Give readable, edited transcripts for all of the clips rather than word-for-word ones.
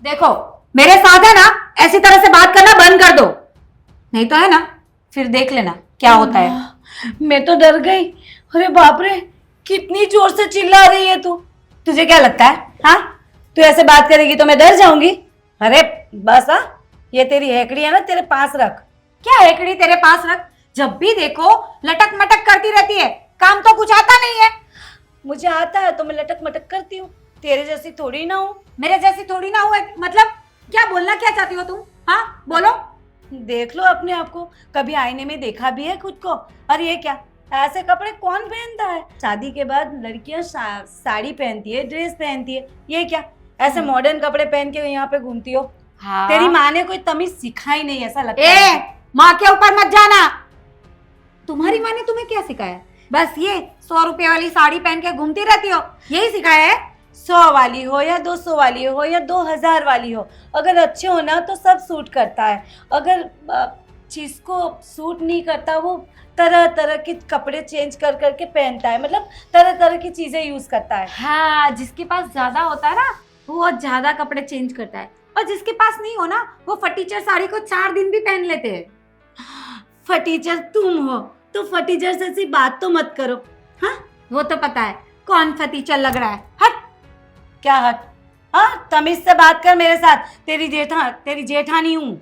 देखो, मेरे साथ है ना, ऐसी तरह से बात करना बंद कर दो, नहीं तो है ना फिर देख लेना क्या होता है। मैं तो डर गई। अरे बाप रे, कितनी जोर से चिल्ला रही है तू। तुझे क्या लगता है, हाँ? तू ऐसे बात करेगी तो मैं डर जाऊंगी? अरे बस, हाँ, ये तेरी हेकड़ी है ना, तेरे पास रख। क्या हेकड़ी तेरे पास रख, जब भी देखो लटक मटक करती रहती है, काम तो कुछ आता नहीं है। मुझे आता है तो मैं लटक मटक करती हूँ, तेरे जैसी थोड़ी ना हूँ। मेरे जैसी थोड़ी ना हुए, मतलब क्या बोलना क्या चाहती हो तुम? हाँ बोलो। देख लो अपने आप को, कभी आईने में देखा भी है खुद को? और ये क्या, ऐसे कपड़े कौन पहनता है? शादी के बाद लड़कियां साड़ी पहनती है, ड्रेस पहनती है, ये क्या ऐसे मॉडर्न कपड़े पहन के यहाँ पे घूमती हो? हाँ। तेरी माँ ने कोई तमीज सिखाई नहीं, ऐसा लगता ए, है। माँ के ऊपर मत जाना। तुम्हारी माँ ने तुम्हें क्या सिखाया? बस ये 100 रुपए वाली साड़ी पहन के घूमती रहती हो, यही सिखाया है? 100 वाली हो या 200 वाली हो या 2000 वाली हो, अगर अच्छे हो ना तो सब सूट करता है। अगर चीज को सूट नहीं करता, वो तरह तरह के कपड़े चेंज कर करके पहनता है, मतलब तरह तरह की चीजें यूज करता है। हाँ, जिसके पास ज्यादा होता है ना वो ज्यादा कपड़े चेंज करता है, और जिसके पास नहीं हो ना वो फटीचर साड़ी को 4 दिन भी पहन लेते हैं। फटीचर तुम हो तो फटीचर से ऐसी बात तो मत करो। हाँ, वो तो पता है कौन फटीचर लग रहा है। हट। क्या हट? हाँ, तमीज से बात कर मेरे साथ। तेरी जेठानी हूँ।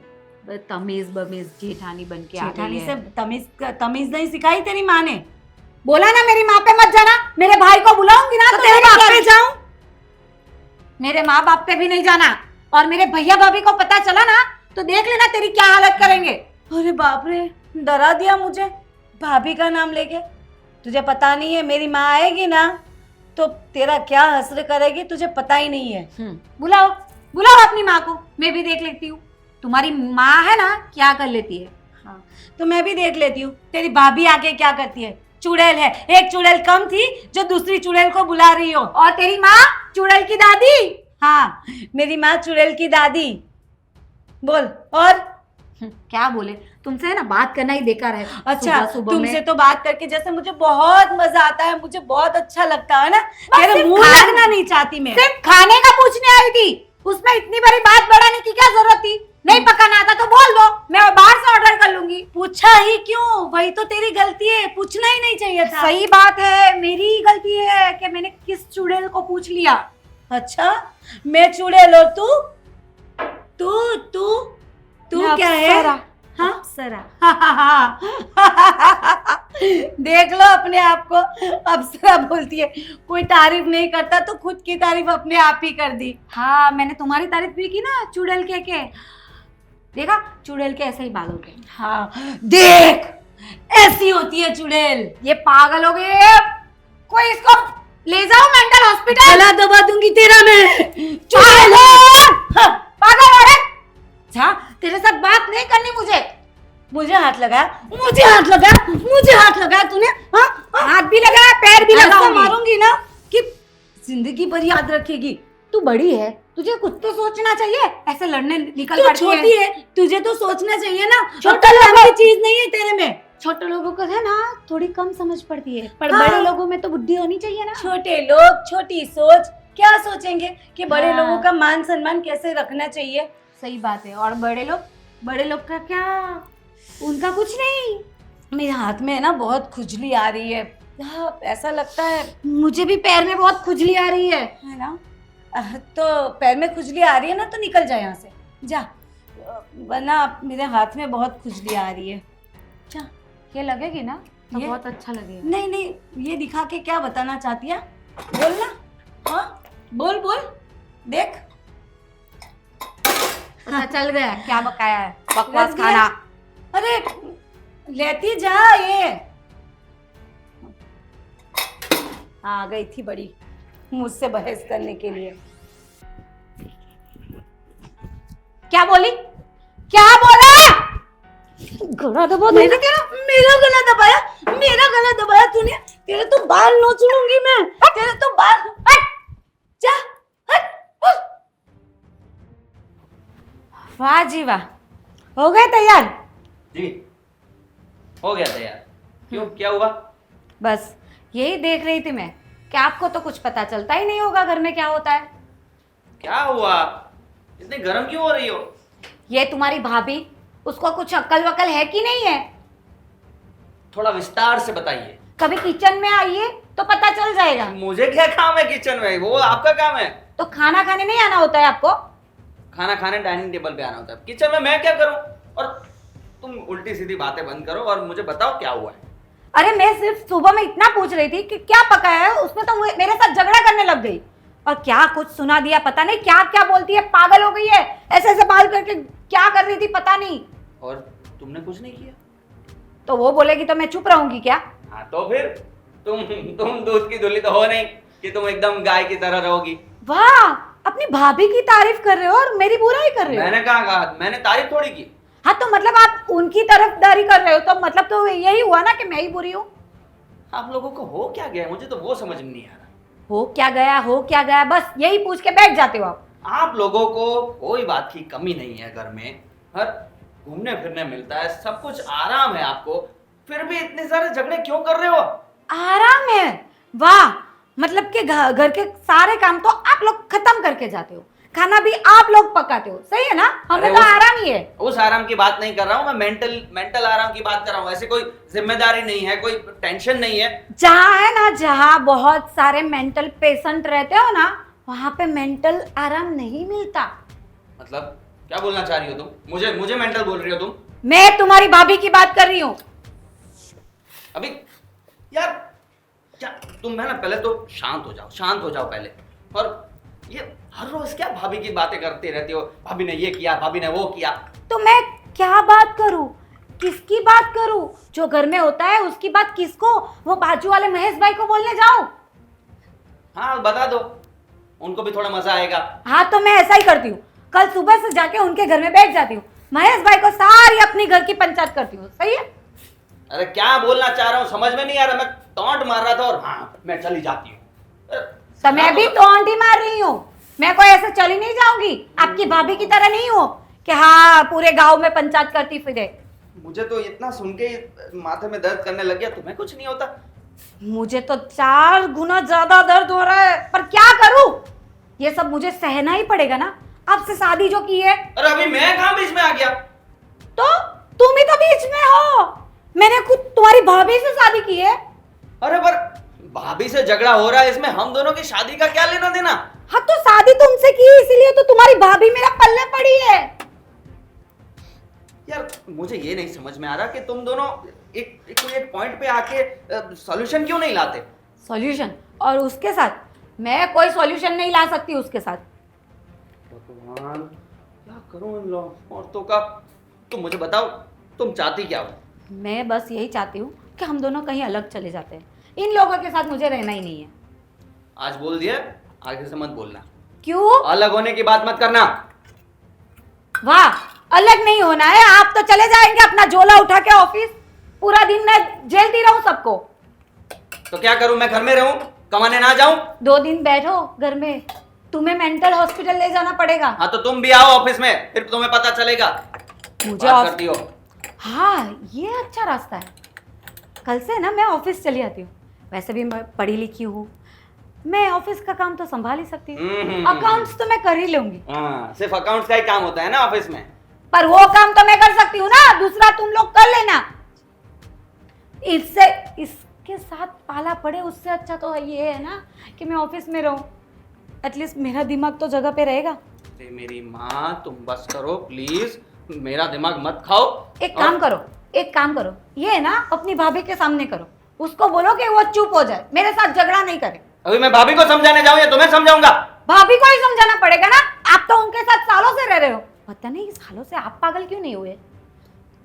तमीज बमीज जेठानी बन के आ गई जेठानी है। से तमीज नहीं सिखाई तेरी माँ ने? बोला ना मेरी माँ पे मत जाना, मेरे भाई को बुलाऊंगी ना तो तेरे बाप पे जाऊं? मेरे माँ बाप पे भी नहीं जाना, और मेरे भैया भाभी को पता चला ना तो देख लेना तेरी क्या हालत करेंगे। अरे बाप रे, डरा दिया मुझे भाभी का नाम लेके। तुझे पता नहीं है, मेरी माँ आएगी ना तो तेरा क्या हश्र करेगी, तुझे पता ही नहीं है। बुलाओ बुलाओ अपनी माँ को, मैं भी देख लेती हूँ तुम्हारी माँ है ना क्या कर लेती है। हाँ, तो मैं भी देख लेती हूँ तेरी भाभी आके क्या करती है। चुड़ैल है, एक चुड़ैल कम थी जो दूसरी चुड़ैल को बुला रही हो। और तेरी माँ चुड़ैल की दादी। हाँ, मेरी माँ चुड़ैल की दादी। बोल और। क्या बोले, तुमसे है ना बात करना ही बेकार है। अच्छा, सुबह तुमसे में तो बात करके जैसे मुझे बहुत मजा आता है, मुझे बहुत अच्छा लगता है ना। तेरे सिर्फ मुंह लगना नहीं चाहती मैं। सिर्फ खाने का पूछने आई थी, उसमें इतनी बड़ी बात बढ़ाने की क्या जरूरत थी? नहीं पकाना आता तो बोल दो, मैं बाहर से ऑर्डर कर लूंगी। पूछा ही क्यों? वही तो तेरी गलती है, पूछना ही नहीं चाहिए था। सही बात है, मेरी ही गलती है कि मैंने किस चुड़ैल को पूछ लिया। अच्छा, मैं चुड़ैल और तू तू तू तू क्या है? हाँ, अप्सरा। देख लो अपने आप को, अप्सरा बोलती है। कोई तारीफ नहीं करता तो खुद की तारीफ अपने आप ही कर दी। हाँ, मैंने तुम्हारी तारीफ भी की ना चुड़ैल के। देखा, चुड़ैल के ऐसे ही बाल होते हैं। हाँ, देख ऐसी होती है चुड़ैल। ये पागल हो गए, कोई इसको ले जाओ मेंटल हॉस्पिटल। गला दबा दूंगी तेरा मैं। चुड़ैल हाँ, पागल औरत। तेरे साथ बात नहीं करनी मुझे। मुझे हाथ लगा तूने। हाँ, हाथ भी लगा पैर भी ऐसा लगाऊंगी। मारूंगी ना कि जिंदगी भर याद रखेगी। तू बड़ी है, तुझे कुछ तो सोचना चाहिए, ऐसे लड़ने निकल तू पड़ती छोटी है, तुझे तो सोचना चाहिए ना। छोटे अक्ल लोगों- नाम की चीज नहीं है तेरे में। छोटे लोगों को है ना थोड़ी कम समझ पड़ती है, पर हाँ। बड़े लोगों में तो बुद्धि होनी चाहिए ना। छोटे लोग छोटी सोच, क्या सोचेंगे कि बड़े हाँ। लोगों का मान सम्मान कैसे रखना चाहिए। सही बात है। और बड़े लोग का क्या, उनका कुछ नहीं। मेरे हाथ में है ना बहुत खुजली आ रही है। हाँ, ऐसा लगता है मुझे भी पैर में बहुत खुजली आ रही है ना। तो पैर में खुजली आ रही है ना तो निकल जा यहाँ से, जा। वरना मेरे हाथ में बहुत खुजली आ रही है। जा। ये लगेगी ना तो ये- बहुत अच्छा लगेगा। नहीं नहीं, ये दिखा के क्या बताना चाहती है? बोल ना। हाँ, बोल बोल, देख। पता चल गया क्या बकाया है, बकवास लग गया? खाना। अरे लेती जा। ये आ गई थी बड़ी मुझसे बहस करने के लिए। क्या बोली, क्या बोला? गला दबा दूंगी तेरा। मेरा गला दबाया तूने। तेरे तो बाल नोचूंगी मैं। तेरे तो बाल। हट जा, हट, हट। वाह जी वाह, हो गए तैयार? जी हो गया तैयार। क्यों, क्या हुआ? बस यही देख रही थी मैं कि आपको तो कुछ पता चलता ही नहीं होगा घर में क्या होता है। क्या हुआ? इतनी गर्म क्यों हो रही हो? ये तुम्हारी भाभी, उसको कुछ अक्ल वकल है कि नहीं है? थोड़ा विस्तार से बताइए। कभी किचन में आइए तो पता चल जाएगा। मुझे क्या काम है किचन में, वो आपका काम है। तो खाना खाने नहीं आना होता है आपको? खाना खाने डाइनिंग टेबल पे आना होता है, किचन में मैं क्या करूं? और तुम उल्टी सीधी बातें बंद करो और मुझे बताओ क्या हुआ है। अरे मैं सिर्फ सुबह में इतना पूछ रही थी कि क्या पकाया है, उसमें तो मेरे साथ झगड़ा करने लग गई। और क्या कुछ सुना दिया, पता नहीं क्या क्या बोलती है, पागल हो गई है। ऐसे ऐसे बाल करके क्या कर रही थी पता नहीं। और तुमने कुछ नहीं किया? तो वो बोलेगी तो मैं चुप रहूंगी क्या? हाँ तो फिर तुम दूध की धुली तो हो नहीं कि तुम एकदम गाय की तरह रहोगी। वाह, अपनी भाभी की तारीफ कर रहे हो और मेरी बुराई कर रहे हो। मैंने कहा, मैंने तारीफ थोड़ी की। हाँ तो मतलब आप उनकी तरफदारी कर रहे हो, तो मतलब तो यही हुआ ना कि मैं ही बुरी हूँ। आप लोगों को हो क्या गया, मुझे तो वो समझ में नहीं आ रहा। हो क्या गया, बस यही पूछ के बैठ जाते हो आप। आप लोगों को कोई बात की कमी नहीं है, घर में हर घूमने फिरने मिलता है, सब कुछ आराम है आपको, फिर भी इतने सारे झगड़े क्यों कर रहे हो? आराम है? वाह, मतलब कि घर के सारे काम तो आप लोग खत्म करके जाते हो, खाना भी आप लोग पकाते हो, सही है ना? हमें अरे तो आराम ही है। उस आराम की बात नहीं कर रहा हूँ मैं, मेंटल आराम की बात कर रहा हूँ। ऐसे कोई जिम्मेदारी नहीं है, कोई टेंशन नहीं है। जहाँ है ना, जहाँ बहुत सारे मेंटल पेशेंट रहते हो ना, वहां पे मेंटल आराम नहीं मिलता। मतलब क्या बोलना चाह रही हो तुम? मुझे मेंटल बोल रही हो तुम? मैं तुम्हारी भाभी की बात कर रही हूँ। अभी यार क्या, तुम है ना, पहले तो शांत हो जाओ पहले। और ये हर रोज क्या भाभी की बातें करते रहती हो, भाभी ने ये किया, भाभी ने वो किया। तो मैं क्या बात करूं, किसकी बात करूं? जो घर में होता है उसकी बात किसको, वो बाजू वाले महेश भाई को बोलने जाऊं? हाँ बता दो, उनको भी थोड़ा मजा आएगा। हाँ तो मैं ऐसा ही करती हूँ, कल सुबह से जाके उनके घर में बैठ जाती हूँ, महेश भाई को सारी अपनी घर की पंचायत करती हूँ, सही है? अरे क्या बोलना चाह रहा हूँ समझ में नहीं आ रहा। मैं टॉन्ट मार रहा था और हाँ मैं चली जाती हूँ। तो मैं भी टोंट ही मार रही हूँ। मैं कोई ऐसे चली नहीं जाऊंगी, आपकी भाभी की तरह नहीं हूँ कि हाँ पूरे गांव में पंचायत करती फिरे। मुझे तो इतना सुन के माथे में दर्द करने लग गया, तुम्हें कुछ नहीं होता? मुझे तो 4 गुना ज्यादा दर्द हो रहा है, पर क्या करूं? ये सब मुझे सहना ही पड़ेगा ना, आपसे शादी जो की है। अरे अभी मैं कहाँ बीच में आ गया? तो तुम ही तो बीच में हो, मैंने खुद तुम्हारी भाभी से शादी की है। अरे पर भाभी से झगड़ा हो रहा है, इसमें हम दोनों की शादी का क्या लेना देना? हाँ तो शादी तुमसे की इसीलिए तो तुम्हारी भाभी मेरा पल्ले पड़ी है। यार मुझे ये नहीं समझ में आ रहा कि तुम दोनों एक पॉइंट पे आके सॉल्यूशन क्यों नहीं लाते? सॉल्यूशन? और उसके साथ मैं कोई सॉल्यूशन नहीं ला सकती उसके साथ। भगवान क्या करूं इन लोग औरतों का। तुम मुझे बताओ, तुम चाहती क्या हो? मैं बस यही चाहती हूँ कि हम दोनों कहीं अलग चले जाते हैं, इन लोगों के साथ मुझे रहना ही नहीं है। आज बोल दिया, आगे से मत बोलना। क्यों? अलग होने की बात मत करना। वाह, अलग नहीं होना है, आप तो चले जाएंगे अपना झोला उठा के ऑफिस, पूरा दिन मैं झेलती रहूं सबको। तो क्या करूं, मैं घर में रहूं, कमाने ना जाऊं? 2 दिन बैठो घर में, तुम्हें मेंटल हॉस्पिटल ले जाना पड़ेगा। हाँ तो तुम भी आओ ऑफिस में, फिर तुम्हें पता चलेगा। मुझे बात करती हो। हाँ ये अच्छा रास्ता है, कल से ना मैं ऑफिस चली आती हूँ। वैसे भी मैं पढ़ी लिखी हूँ, मैं ऑफिस का काम तो संभाल ही सकती हूँ, अकाउंट्स तो मैं कर ही लूंगी। हाँ सिर्फ अकाउंट्स का ही काम होता है ना ऑफिस में? पर वो काम तो मैं कर सकती हूँ ना, दूसरा तुम लोग कर लेना। इसके साथ पाला पड़े उससे अच्छा तो ये है ना कि मैं ऑफिस में रहूं, एटलीस्ट मेरा दिमाग तो जगह पे रहेगा। अरे मेरी माँ तुम बस करो प्लीज, मेरा दिमाग मत खाओ। एक काम करो, ये है ना अपनी भाभी के सामने करो, उसको बोलो कि वो चुप हो जाए, मेरे साथ झगड़ा नहीं करे। अभी मैं भाभी को समझाने जाऊं या तुम्हें समझाऊंगा? भाभी को ही समझाना पड़ेगा ना, आप तो उनके साथ सालों से रह रहे हो। पता नहीं सालों से आप पागल क्यों नहीं हुए?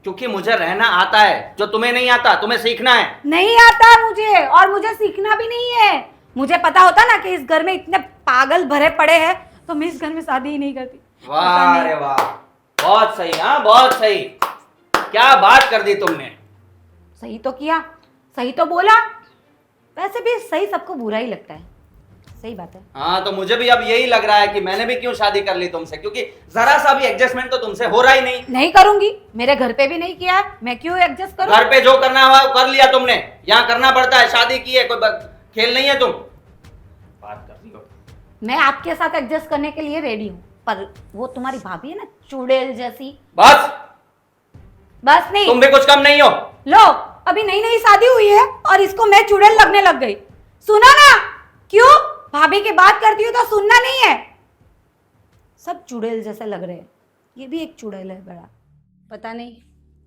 क्योंकि मुझे रहना आता है, जो तुम्हें नहीं आता, तुम्हें सीखना है। नहीं आता मुझे, और मुझे सीखना भी नहीं है। मुझे पता होता ना कि इस घर में इतने पागल भरे पड़े हैं तो मैं इस घर में शादी ही नहीं करती। वाह रे वाह, बहुत सही, हाँ बहुत सही, क्या बात कर दी तुमने। सही तो किया, सही तो बोला। वैसे भी सही सबको बुरा ही लगता है, सही बात है। हाँ तो मुझे भी अब यही लग रहा है कि मैंने भी क्यों शादी कर ली तुमसे, क्योंकि जरा सा भी एडजस्टमेंट तो तुमसे हो रहा ही नहीं। नहीं करूंगी, मेरे घर पे भी नहीं किया है, मैं क्यों एडजस्ट करूं? घर पे जो करना हुआ कर लिया तुमने, यहाँ करना पड़ता है, शादी की है, कोई खेल नहीं है। तुम बात कर रही हो। मैं आपके साथ एडजस्ट करने के लिए रेडी हूँ, पर वो तुम्हारी भाभी है ना, चुड़ैल जैसी। बस, बस नहीं, तुम भी कुछ कम नहीं हो। लो, अभी नई नई शादी हुई है और इसको मैं चुड़ैल लगने लग गई। सुनो ना, क्यों भाभी की बात करती हूँ तो सुनना नहीं है? सब चुड़ैल जैसे लग रहे हैं। ये भी एक चुड़ैल है बड़ा। पता नहीं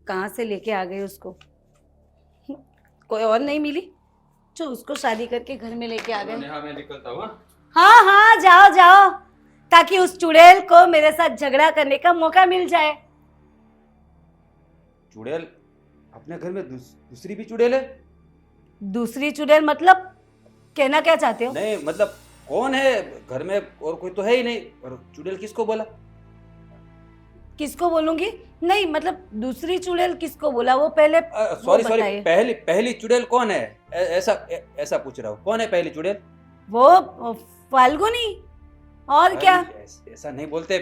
कहाँ से लेके आ गए उसको, कोई और नहीं मिली जो उसको शादी करके घर में लेके आ गए। मैं निकलता हूँ। हाँ हाँ, जाओ जाओ, ताकि उस चुड़ैल को मेरे साथ झगड़ा करने का मौका मिल जाए। चुड़ैल? अपने घर में दूसरी भी चुड़ैल है? दूसरी चुड़ैल मतलब कहना क्या चाहते हो? नहीं मतलब कौन है घर में? और कोई तो है ही नहीं। और चुड़ैल किसको बोला? किसको बोलूंगी? नहीं मतलब दूसरी चुड़ैल किसको बोला वो पहले सॉरी बताइए। पहली चुड़ैल कौन है? ऐसा पूछ रहा हूँ, कौन है पहली चुड़ैल? वो फाल्गुनी। और क्या? ऐसा नहीं बोलते,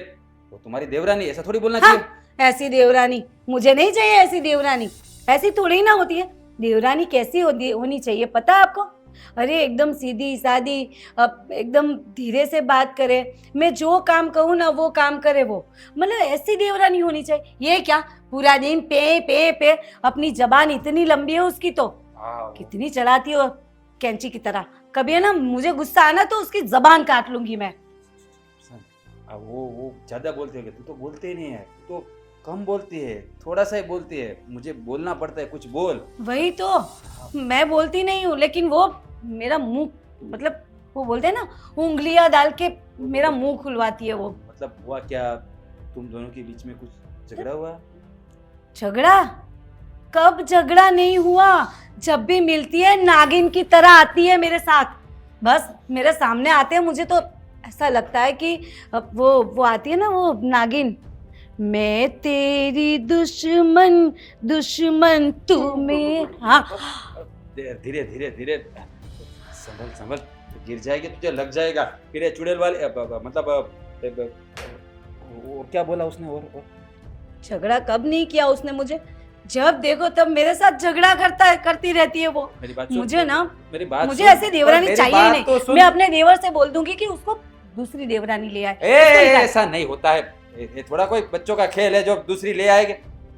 वो तुम्हारी देवरानी, ऐसा थोड़ी बोलना हाँ, चाहिए। ऐसी देवरानी मुझे नहीं चाहिए। ऐसी देवरानी ऐसी थोड़ी ना होती है। देवरानी कैसी होनी चाहिए पता है आपको? अरे एकदम सीधी सादी, एकदम धीरे से बात करे, मैं जो काम कहूँ ना वो काम करे वो, मतलब ऐसी देवरानी होनी चाहिए। ये क्या पूरा दिन पे पे पे, अपनी जबान इतनी लंबी है उसकी तो कितनी चलाती हो कैंची की तरह। कभी है ना मुझे गुस्सा आना तो उसकी जबान काट लूंगी मैं। वो ज्यादा बोलते हो, तू तो बोलते ही नहीं है, तू तो कम बोलती है, थोड़ा सा ही बोलती है, मुझे बोलना पड़ता है, कुछ बोल। वही तो, मैं बोलती नहीं हूँ लेकिन वो मेरा मुंह, मतलब वो बोलते हैं ना उंगलियां डाल के मेरा मुंह खुलवाती है वो। मतलब हुआ क्या? तुम दोनों के बीच में कुछ झगड़ा हुआ? झगड़ा? कब झगड़ा नहीं हुआ? जब भी मिलती है नागिन की तरह आती है मेरे साथ। बस मेरे सामने आते हैं मुझे तो ऐसा लगता है कि वो आती है ना वो नागिन, मैं तेरी दुश्मन दुश्मन तू मेरा। धीरे धीरे धीरे, संभल संभल, गिर जाएगी, तुझे लग जाएगा। फिर ये चुड़ैल वाले मतलब और क्या बोला उसने? और झगड़ा कब नहीं किया उसने मुझे? जब देखो तब मेरे साथ झगड़ा करती रहती है वो। मेरी बात मुझे ना, मेरी बात मुझे सुन। ऐसी देवरानी मेरी चाहिए बात ही तो नहीं। सुन। मैं अपने देवर से बोल दूंगी कि उसको दूसरी देवरानी ले आए। ऐसा नहीं होता है, ये थोड़ा कोई बच्चों का खेल है जो दूसरी ले आएंगे।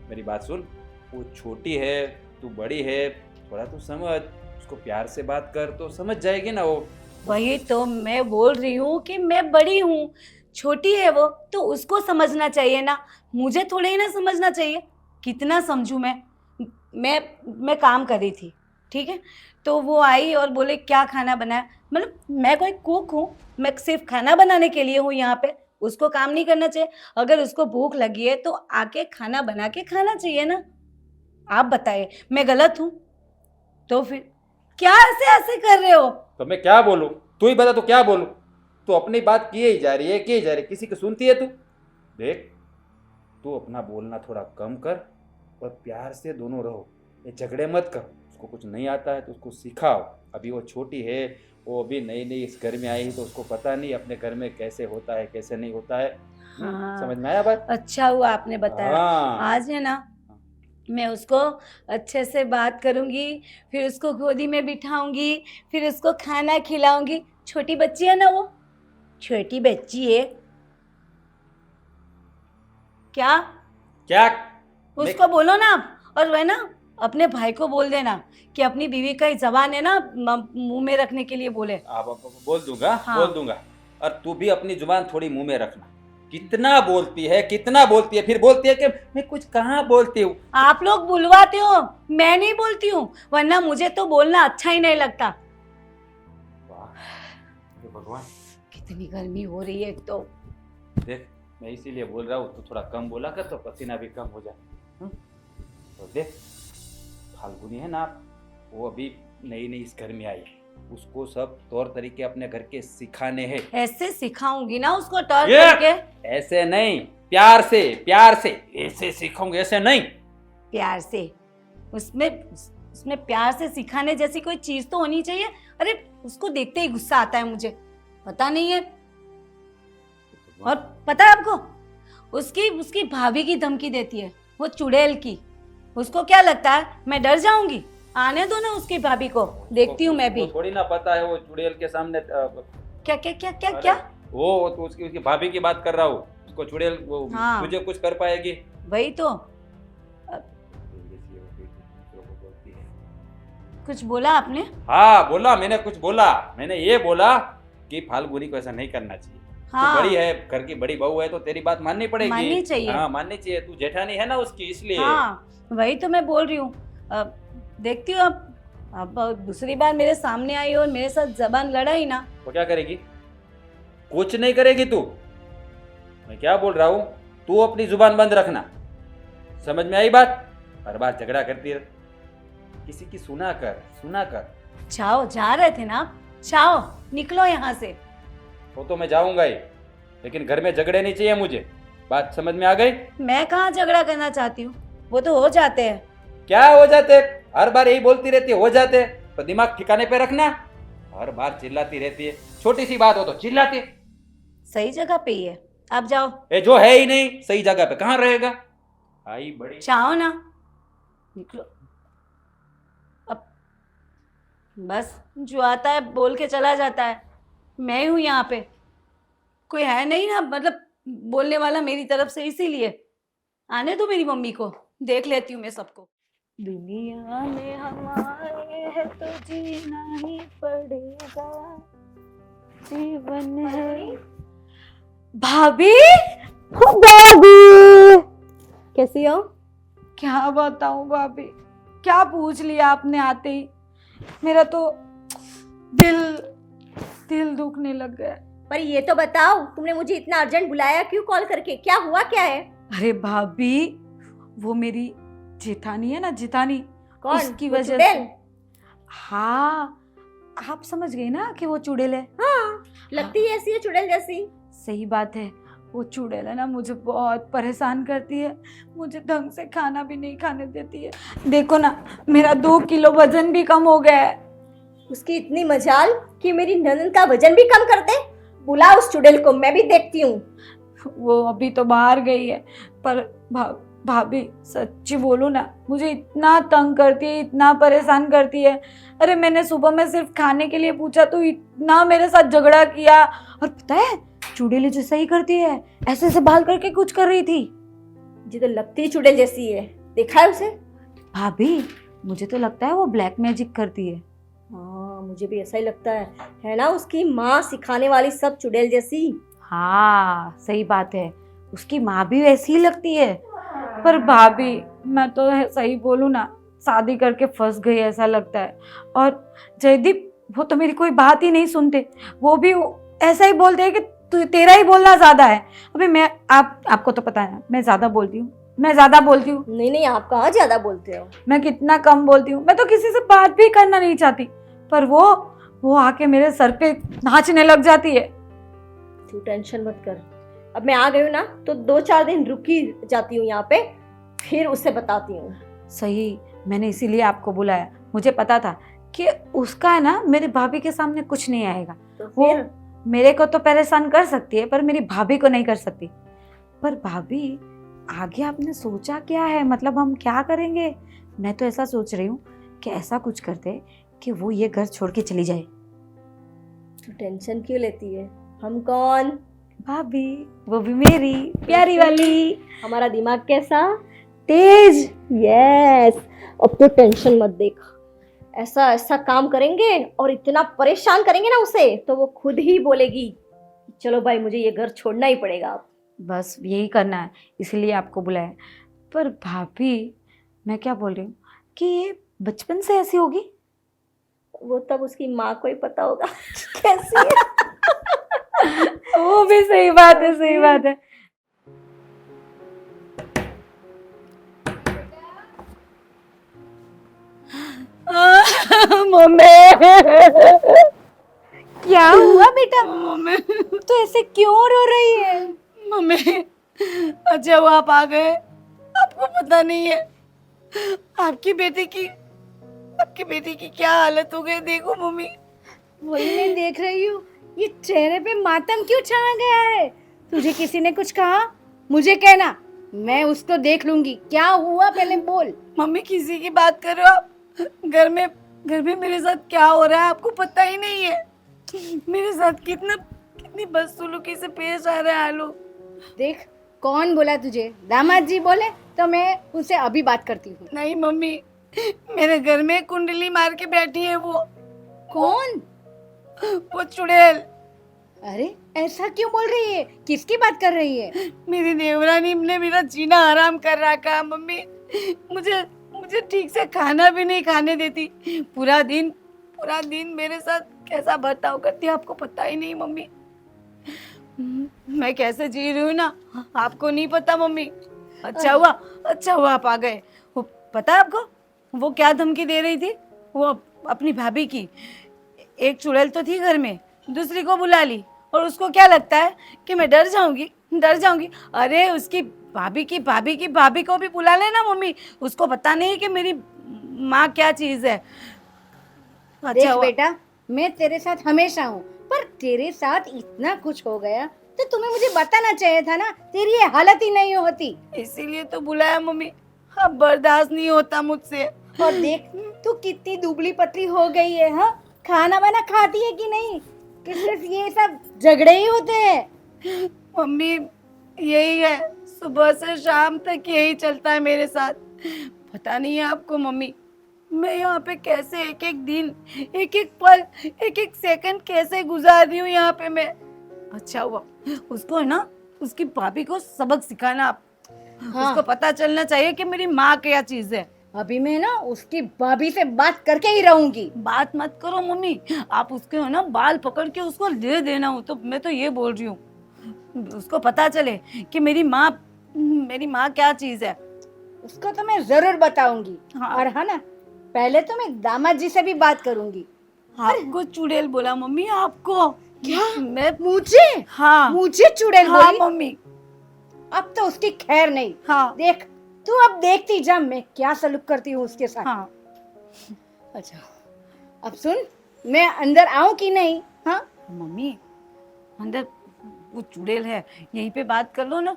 मेरी बात सुन, वो छोटी है, तू बड़ी है, थोड़ा तू समझ, उसको प्यार से बात कर तो समझ जाएगी ना वो। वही तो मैं बोल रही हूँ कि मैं बड़ी हूँ, छोटी है वो, तो उसको समझना चाहिए ना, मुझे थोड़ा ही ना समझना चाहिए। कितना समझूं मैं काम कर रही थी, ठीक है, तो वो आई और बोले क्या खाना बनाया। मतलब मैं कोई कुक हूँ? मैं सिर्फ खाना बनाने के लिए हूँ यहाँ पे, उसको काम नहीं करना चाहिए? अगर उसको भूख लगी है तो आके खाना बना के खाना चाहिए ना। आप बताइए मैं गलत हूँ? तो फिर क्या ऐसे कर रहे हो? तो मैं क्या बोलूं? तू ही बता, तो क्या बोलूं? तू अपनी बात किए ही जा रही है, किसी की सुनती है तू? देख, तू अपना बोलना थोड़ा कम कर और प्यार से दोनों रहो, ये झगड़े मत कर। उसको कुछ नहीं आता है तो उसको सिखाओ। अभी वो छोटी है, वो अभी नई नई इस घर में आई है तो उसको पता नहीं अपने घर में कैसे होता है कैसे नहीं होता है। हाँ। समझ में आया बात? अच्छा हुआ आपने बताया। हाँ। आज है ना, मैं उसको अच्छे से बात करूंगी, फिर उसको गोदी में बिठाऊंगी, फिर उसको खाना खिलाऊंगी। छोटी बच्ची है ना वो, छोटी बच्ची है। क्या क्या? उसको बोलो ना आप, और वह ना अपने भाई को बोल देना कि अपनी बीवी का ही जबान है ना मुंह में रखने के लिए बोले। बोल दूंगा। हाँ। बोल दूंगा। और तू भी अपनी जुबान थोड़ी मुंह में रखना। कितना बोलती है, फिर बोलती है कि मैं कुछ कहाँ बोलती हूँ। आप लोग बुलवाते हो, मैं नहीं बोलती हूँ, वरना मुझे तो बोलना अच्छा ही नहीं लगता। वाह भगवान, कितनी गर्मी हो रही है एक तो। देख मैं इसीलिए बोल रहा हूँ, तू थोड़ा कम बोला कर तो पसीना भी कम हो जाए। तो देख, फाल्गुनी है ना, वो अभी नई नई इस घर में आई है, उसको सब तौर तरीके अपने घर के सिखाने हैं। ऐसे सिखाऊंगी ना उसको टॉर ये! करके। ऐसे नहीं, प्यार से ऐसे सिखाऊंगे, ऐसे नहीं। प्यार से? उसमें प्यार से सिखाने जैसी कोई चीज तो होनी चाहिए। अरे उसको देखते ही गुस्सा आता है मुझे, पता नहीं है। और पता है आपको, उसकी भाभी की धमकी देती है, वो चुड़ैल की। उसको क्या लगता है मैं डर जाऊंगी? आने दो ना उसकी भाभी को, देखती हूँ मैं भी। थोड़ी ना पता है वो चुड़ैल के सामने क्या क्या क्या क्या क्या? वो तो उसकी उसकी भाभी की बात कर रहा हूँ, उसको चुड़ैल वो हाँ। तुझे कुछ कर पाएगी? वही तो। कुछ बोला आपने? हाँ बोला, मैंने कुछ बोला। मैंने ये बोला कि फाल्गुनी को ऐसा नहीं करना चाहिए। हाँ। तू बड़ी है, घर की बड़ी बहू है, तो तेरी बात माननी पड़ेगी। माननी चाहिए। हाँ माननी चाहिए, तू जेठानी है ना उसकी, इसलिए। हाँ वही तो मैं बोल रही हूँ। देखती हूँ अब दूसरी बार मेरे सामने आई और मेरे साथ जबान लड़ाई ना। वो क्या करेगी? कुछ नहीं करेगी तू। मैं क्या बोल रहा हूँ, तू अपनी जुबान बंद रखना, समझ में आई बात? हर बार झगड़ा करती है, किसी की सुना कर। जाओ, जा रहे थे ना आप, जाओ निकलो यहाँ से। वो तो मैं जाऊंगा ही, लेकिन घर में झगड़े नहीं चाहिए मुझे। बात समझ में आ गई? मैं कहाँ झगड़ा करना चाहती हूँ, वो तो हो जाते हैं। क्या हो जाते? हर बार यही बोलती रहती है, हो जाते। तो दिमाग ठिकाने पे रखना। हर बार चिल्लाती रहती है, छोटी सी बात हो तो चिल्लाती है। सही जगह पे ही है, आप जाओ। ए जो है ही नहीं सही जगह पे, कहाँ रहेगा? आई बड़ी। जाओ ना, निकलो। अब बस जो आता है बोल के चला जाता है। मैं हूँ यहाँ पे, कोई है नहीं ना, मतलब बोलने वाला मेरी तरफ से, इसीलिए आने दो मेरी मम्मी को, देख लेती हूँ मैं सबको। दुनिया में हमारे है तो जीना ही पड़ेगा, जीवन है। भाभी, कैसी हो? क्या बताऊं भाभी, क्या पूछ लिया आपने आते ही। मेरा तो दिल दुखने लग गया। पर ये तो बताओ, तुमने मुझे इतना अर्जेंट बुलाया क्यों कॉल करके? क्या हुआ, क्या है? अरे भाभी, वो मेरी जेठानी है ना, जेठानी, कौन? उसकी वो वजह चुड़ैल? से। हाँ, आप समझ गए ना कि वो चुड़ैल है। हाँ, लगती है ऐसी है, चुड़ैल जैसी। सही बात है, वो चुड़ैल है ना, मुझे बहुत परेशान करती है। मुझे ढंग से खाना भी नहीं खाने देती है। देखो ना, मेरा 2 किलो वजन भी कम हो गया है। उसकी इतनी मजाल कि मेरी ननद का वजन भी कम कर दे। बुला उस चुड़ैल को, मैं भी देखती हूँ। वो अभी तो बाहर गई है, पर भाभी सच्ची बोलूं ना, मुझे इतना तंग करती है, इतना परेशान करती है। अरे मैंने सुबह में सिर्फ खाने के लिए पूछा तो इतना मेरे साथ झगड़ा किया। और पता है, चुड़ैल जो सही करती है, ऐसे ऐसे बाल करके कुछ कर रही थी। जी तो लगती चुड़ैल जैसी है, देखा है उसे? भाभी मुझे तो लगता है वो ब्लैक मैजिक करती है। हाँ, मुझे भी ऐसा ही लगता है ना, उसकी माँ सिखाने वाली सब चुड़ैल जैसी। हाँ सही बात है, उसकी माँ भी वैसी ही लगती है। पर भाभी मैं तो सही बोलूं ना, शादी करके फंस गई ऐसा लगता है। और जयदीप, वो तो मेरी कोई बात ही नहीं सुनते। वो भी ऐसा ही बोलते हैं कि तेरा ही बोलना ज्यादा है। अबे मैं आपको तो पता है ना, मैं ज्यादा बोलती हूँ। नहीं, आप कहाँ ज्यादा बोलते हो? मैं कितना कम बोलती हूँ। मैं तो किसी से बात भी करना नहीं चाहती, पर वो आके मेरे सर पे नाचने लग जाती है। तू टेंशन मत कर, अब मैं आ गई हूँ ना, तो 2-4 दिन रुकी जाती हूँ यहाँ पे, फिर उससे बताती हूँ। सही, मैंने इसीलिए आपको बुलाया। मुझे पता था कि उसका है ना, मेरे भाभी के सामने कुछ नहीं आएगा। तो वो फिर मेरे को तो परेशान कर सकती है, पर मेरी भाभी को नहीं कर सकती। पर भाभी, आगे आपने सोचा क्या है? मतलब हम क्या करेंगे? मैं तो ऐसा सोच रही हूँ कि ऐसा कुछ करते कि वो ये घर छोड़ के चली जाए। तू टेंशन क्यों लेती है? हम कौन? भाभी, वो भी मेरी प्यारी वाली। हमारा दिमाग कैसा तेज। यस, अब तो टेंशन मत देख। ऐसा ऐसा काम करेंगे और इतना परेशान करेंगे ना उसे, तो वो खुद ही बोलेगी चलो भाई, मुझे ये घर छोड़ना ही पड़ेगा अब। बस यही करना है, इसलिए आपको बुलाया। पर भाभी, मैं क्या बोल रही हूँ कि ये बचपन से ऐसी होगी? वो तब उसकी माँ को ही पता होगा कैसी है। वो भी सही बात है, सही बात है। मम्मी, क्या हुआ बेटा? मम्मी तो ऐसे क्यों रो रही है? मम्मी, अच्छा वो आप आ गए। आपको पता नहीं है आपकी बेटी की क्या हालत हो गई। देखो मम्मी, वही मैं देख रही हूँ, ये चेहरे पे मातम क्यों छा गया है? तुझे किसी ने कुछ कहा? मुझे कहना, मैं उसको देख लूंगी। क्या हुआ पहले बोल। मम्मी किसी की बात कर रहे हो आप? घर में मेरे साथ क्या हो रहा है आपको पता ही नहीं है। मेरे साथ कितना कितनी बदसलूकी से पेश आ रहे हैं लोग। देख, कौन बोला तुझे? दामाद जी बोले तो मैं उनसे अभी बात करती हूँ। नहीं मम्मी, मेरे घर में कुंडली मार के बैठी है वो कौन? चुड़ैल। अरे ऐसा क्यों बोल रही है? किसकी बात कर रही है? मेरी देवरानी ने मेरा जीना हराम कर रखा मम्मी। मुझे ठीक से खाना भी नहीं खाने देती। पूरा दिन मेरे साथ कैसा बर्ताव करती है आपको पता ही नहीं मम्मी। मैं कैसे जी रही हूँ ना, आपको नहीं पता मम्मी। अच्छा हुआ आप आ गए। वो पता है आपको वो क्या धमकी दे रही थी? वो अपनी भाभी की। एक चुड़ैल तो थी घर में, दूसरी को बुला ली, और उसको क्या लगता है कि मैं डर जाऊंगी। अरे उसकी भाभी को भी बुला लेना मम्मी। उसको पता नहीं कि मेरी माँ क्या चीज है। देख हुआ। बेटा, मैं तेरे साथ हमेशा हूँ, पर तेरे साथ इतना कुछ हो गया तो तुम्हें मुझे बताना चाहिए था ना। तेरी ये हालत ही नहीं होती। इसीलिए तो बुलाया मम्मी। अब बर्दाश्त नहीं होता मुझसे। और देख, तू कितनी दुबली पतली हो गई है। हाँ, खाना वाना खाती है कि नहीं? कि सिर्फ ये सब झगड़े ही होते हैं? मम्मी यही है, सुबह से शाम तक यही चलता है मेरे साथ। पता नहीं है आपको मम्मी, मैं यहाँ पे कैसे एक एक दिन, एक एक पल, एक एक सेकंड कैसे गुजार रही हूँ यहाँ पे मैं। अच्छा हुआ उसको है ना, उसकी भाभी को सबक सिखाना आप। हाँ। उसको पता चलना चाहिए कि मेरी माँ क्या चीज है। अभी मैं ना उसकी भाभी से बात करके ही रहूंगी। बात मत करो मम्मी, आप उसके हो ना बाल पकड़ के उसको दे देना हो। तो मैं तो ये बोल रही हूँ, उसको पता चले कि मेरी माँ क्या चीज है। उसको तो मैं जरूर बताऊंगी। हाँ। और है ना, पहले तो मैं दामाद जी से भी बात करूंगी। आपको चुड़ैल बोला मम्मी? आपको? क्या? मैं मुझे? हाँ मुझे चुड़ैल हाँ बोली? मम्मी। अब तो उसकी खैर नहीं। हाँ देख, तू अब देखती जा मैं क्या सलूक करती हूँ उसके साथ। हाँ अच्छा, अब सुन, मैं अंदर आऊं कि नहीं? हाँ, मम्मी अंदर वो चुड़ैल है, यहीं पे बात कर लो ना।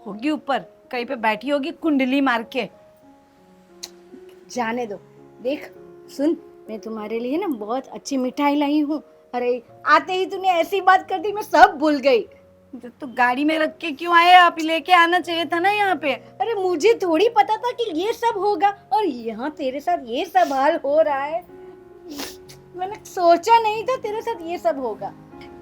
होगी ऊपर कहीं पे बैठी होगी कुंडली मार के। जाने दो। देख सुन, मैं तुम्हारे लिए ना बहुत अच्छी मिठाई लाई हूँ। अरे आते ही तूने ऐसी बात कर दी, मैं सब भूल गई। तो गाड़ी में रख के क्यों आए आप? लेके आना चाहिए था ना यहाँ पे। अरे मुझे थोड़ी पता था कि ये सब होगा, और यहाँ तेरे साथ ये सब हाल हो रहा है। मैंने सोचा नहीं था तेरे साथ ये सब होगा।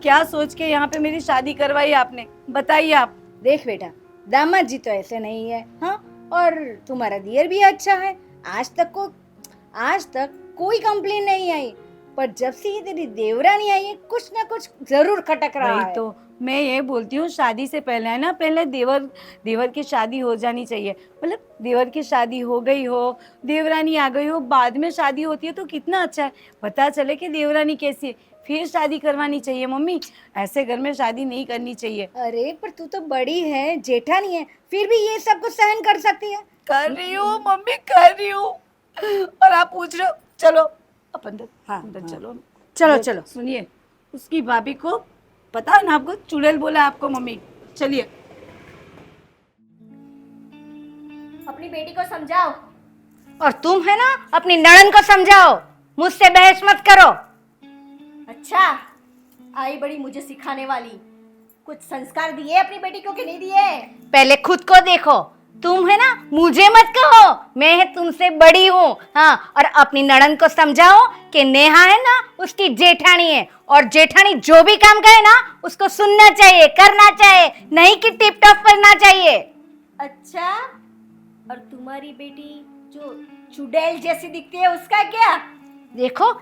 क्या सोच के यहाँ पे मेरी शादी करवाई आपने, बताइए आप। देख बेटा, दामाद जी तो ऐसे नहीं है। हाँ, और तुम्हारा दियर भी अच्छा है। आज तक कोई कंप्लेन नहीं आई, पर जब से ये तेरी देवरानी आई है, कुछ ना कुछ जरूर खटक रहा वही है। तो मैं ये बोलती हूँ, शादी से पहले है ना, पहले देवर की शादी हो जानी चाहिए। मतलब देवर की शादी हो गई हो, देवरानी आ गई हो, बाद में शादी होती है तो कितना अच्छा है। पता चले कि देवरानी कैसी है, फिर शादी करवानी चाहिए मम्मी। ऐसे घर में शादी नहीं करनी चाहिए। अरे पर तू तो बड़ी है, जेठानी है, फिर भी ये सब कुछ सहन कर सकती है। कर रही हूँ मम्मी, कर रही हूँ। और आप पूछ रहे हो, चलो आप अंदर। हाँ, अंदर हाँ। चलो चलो। सुनिए, उसकी भाभी को पता है ना आपको, चुड़ैल बोला आपको मम्मी। चलिए। अपनी बेटी को समझाओ। और तुम है ना, अपनी नड़न को समझाओ, मुझसे बहस मत करो। अच्छा, आई बड़ी मुझे सिखाने वाली। कुछ संस्कार दिए अपनी बेटी को कि नहीं दिए? पहले खुद को देखो। तुम है ना, मुझे मत कहो, मैं तुमसे बड़ी हूँ। हाँ, और अपनी नड़न को समझाओ कि नेहा है ना उसकी जेठानी है, और जेठानी जो भी काम करे ना उसको सुनना चाहिए, करना चाहिए, नहीं कि टिप टॉप करना चाहिए। अच्छा, और तुम्हारी बेटी जो चुड़ैल जैसी दिखती है उसका क्या? देखो,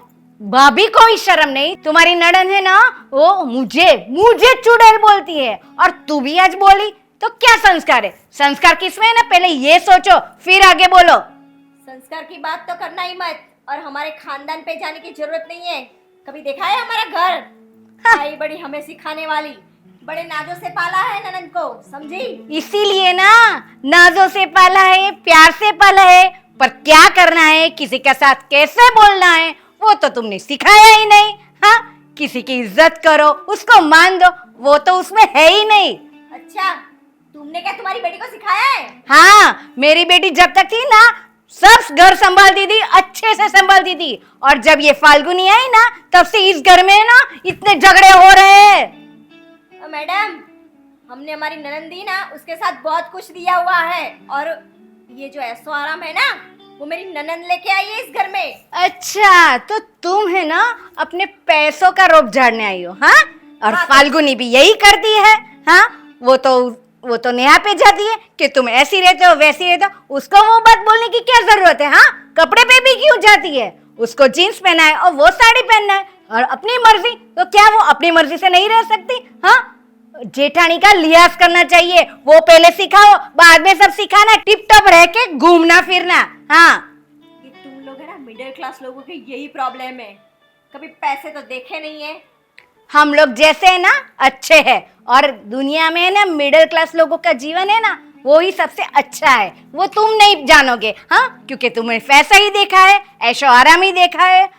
भाभी को ही शर्म नहीं। तुम्हारी नड़न है ना, वो मुझे चुड़ैल बोलती है, और तू भी आज बोली तो क्या संस्कार है? संस्कार किसमें है ना, पहले ये सोचो फिर आगे बोलो। संस्कार की बात तो करना ही मत, और हमारे खानदान पे जाने की जरूरत नहीं है। कभी देखा है हमारा घर? आई बड़ी हमें सिखाने वाली। बड़े नाजों से पाला है ननद को, समझी? इसीलिए ना, नाजों से पाला है, प्यार से पाला है, पर क्या करना है, किसी के साथ कैसे बोलना है, वो तो तुमने सिखाया ही नहीं। हाँ, किसी की इज्जत करो, उसको मान दो, वो तो उसमें है ही नहीं। अच्छा, तुमने क्या तुम्हारी बेटी को सिखाया है? हाँ, मेरी बेटी जब तक थी ना, सब घर संभालती थी, अच्छे से संभालती थी, और जब ये फाल्गुनी आई ना, तब से इस घर में ना इतने झगड़े हो रहे हैं। तो मैडम, हमने हमारी ननद दी ना, उसके साथ बहुत कुछ दिया हुआ है। और ये जो ऐसो आराम है ना, वो मेरी ननद लेके आई है इस घर में। अच्छा, तो तुम है ना अपने पैसों का रोप झाड़ने आई हो, हाँ? और हाँ, फाल्गुनी भी यही करती है, हाँ? वो तो नेहा पे जाती है कि तुम ऐसी रहते हो वैसी रहते हो। उसको वो बात बोलने की क्या जरूरत है, हाँ? कपड़े पे भी क्यों जाती है? उसको जीन्स पहना है और वो साड़ी पहनना है और अपनी मर्जी, तो क्या वो अपनी मर्जी से नहीं रह सकती, हाँ? जेठानी का लिहाज करना चाहिए, वो पहले सिखाओ, बाद में सब सिखाना, टिप टॉप रह के घूमना फिरना, हाँ? ये तुम लोग है ना, मिडिल क्लास लोगों के यही प्रॉब्लम है, कभी पैसे तो देखे नहीं है। हम लोग जैसे है ना अच्छे हैं, और दुनिया में है ना मिडिल क्लास लोगों का जीवन है ना वो ही सबसे अच्छा है। वो तुम नहीं जानोगे, हाँ? क्योंकि तुमने पैसा ही देखा है, ऐशो आराम ही देखा है।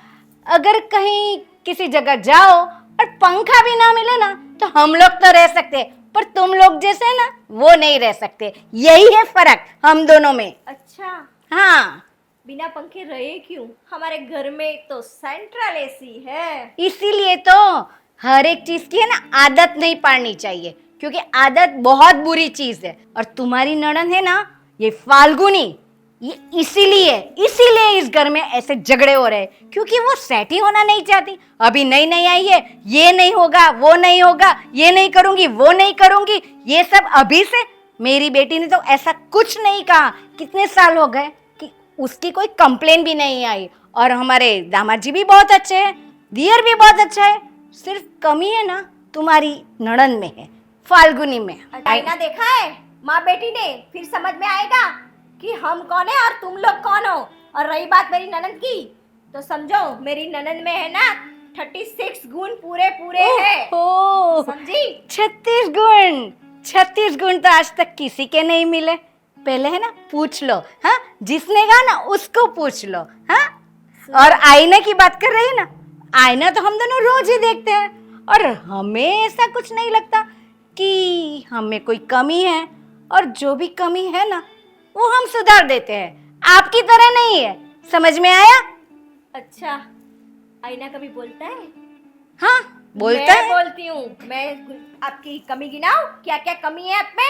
अगर कहीं किसी जगह जाओ और पंखा भी ना मिले ना तो हम लोग तो रह सकते, पर तुम लोग जैसे है ना वो नहीं रह सकते। यही है फर्क हम दोनों में। अच्छा, हाँ, बिना पंखे रहे क्यों? हमारे घर में तो सेंट्रल एसी है। इसीलिए तो हर एक चीज की है ना आदत नहीं पाड़नी चाहिए, क्योंकि आदत बहुत बुरी चीज है। और तुम्हारी नड़न है ना ये फाल्गुनी, ये इसीलिए इस घर में ऐसे झगड़े हो रहे हैं, क्योंकि वो सेट ही होना नहीं चाहती। अभी नई नई आई है, ये नहीं होगा, वो नहीं होगा, ये नहीं करूंगी, वो नहीं करूंगी, ये सब अभी से। मेरी बेटी ने तो ऐसा कुछ नहीं कहा, कितने साल हो गए कि उसकी कोई कंप्लेन भी नहीं आई। और हमारे दामाद जी भी बहुत अच्छे हैं, दियर भी बहुत अच्छा है। सिर्फ कमी है ना तुम्हारी नड़न में है, फाल्गुनी में। आईना देखा है माँ बेटी ने, फिर समझ में आएगा कि हम कौन है और तुम लोग कौन हो। और रही बात मेरी ननद की, तो समझो मेरी ननद में है ना 36 गुण पूरे पूरे हैं, ओ, समझी? 36 गुण तो आज तक किसी के नहीं मिले। पहले है ना पूछ लो, हाँ? जिसने कहा ना उसको पूछ लो, हाँ? और आईने की बात कर रही है ना, आईना तो हम दोनों रोज ही देखते हैं, और हमें ऐसा कुछ नहीं लगता कि हमें कोई कमी है। और जो भी कमी है ना वो हम सुधार देते हैं, आपकी तरह नहीं है। समझ में आया? अच्छा, आईना कभी बोलता है? हाँ, बोलता मैं है। बोलती हूँ, मैं आपकी कमी गिनाऊं? क्या क्या कमी है आप में?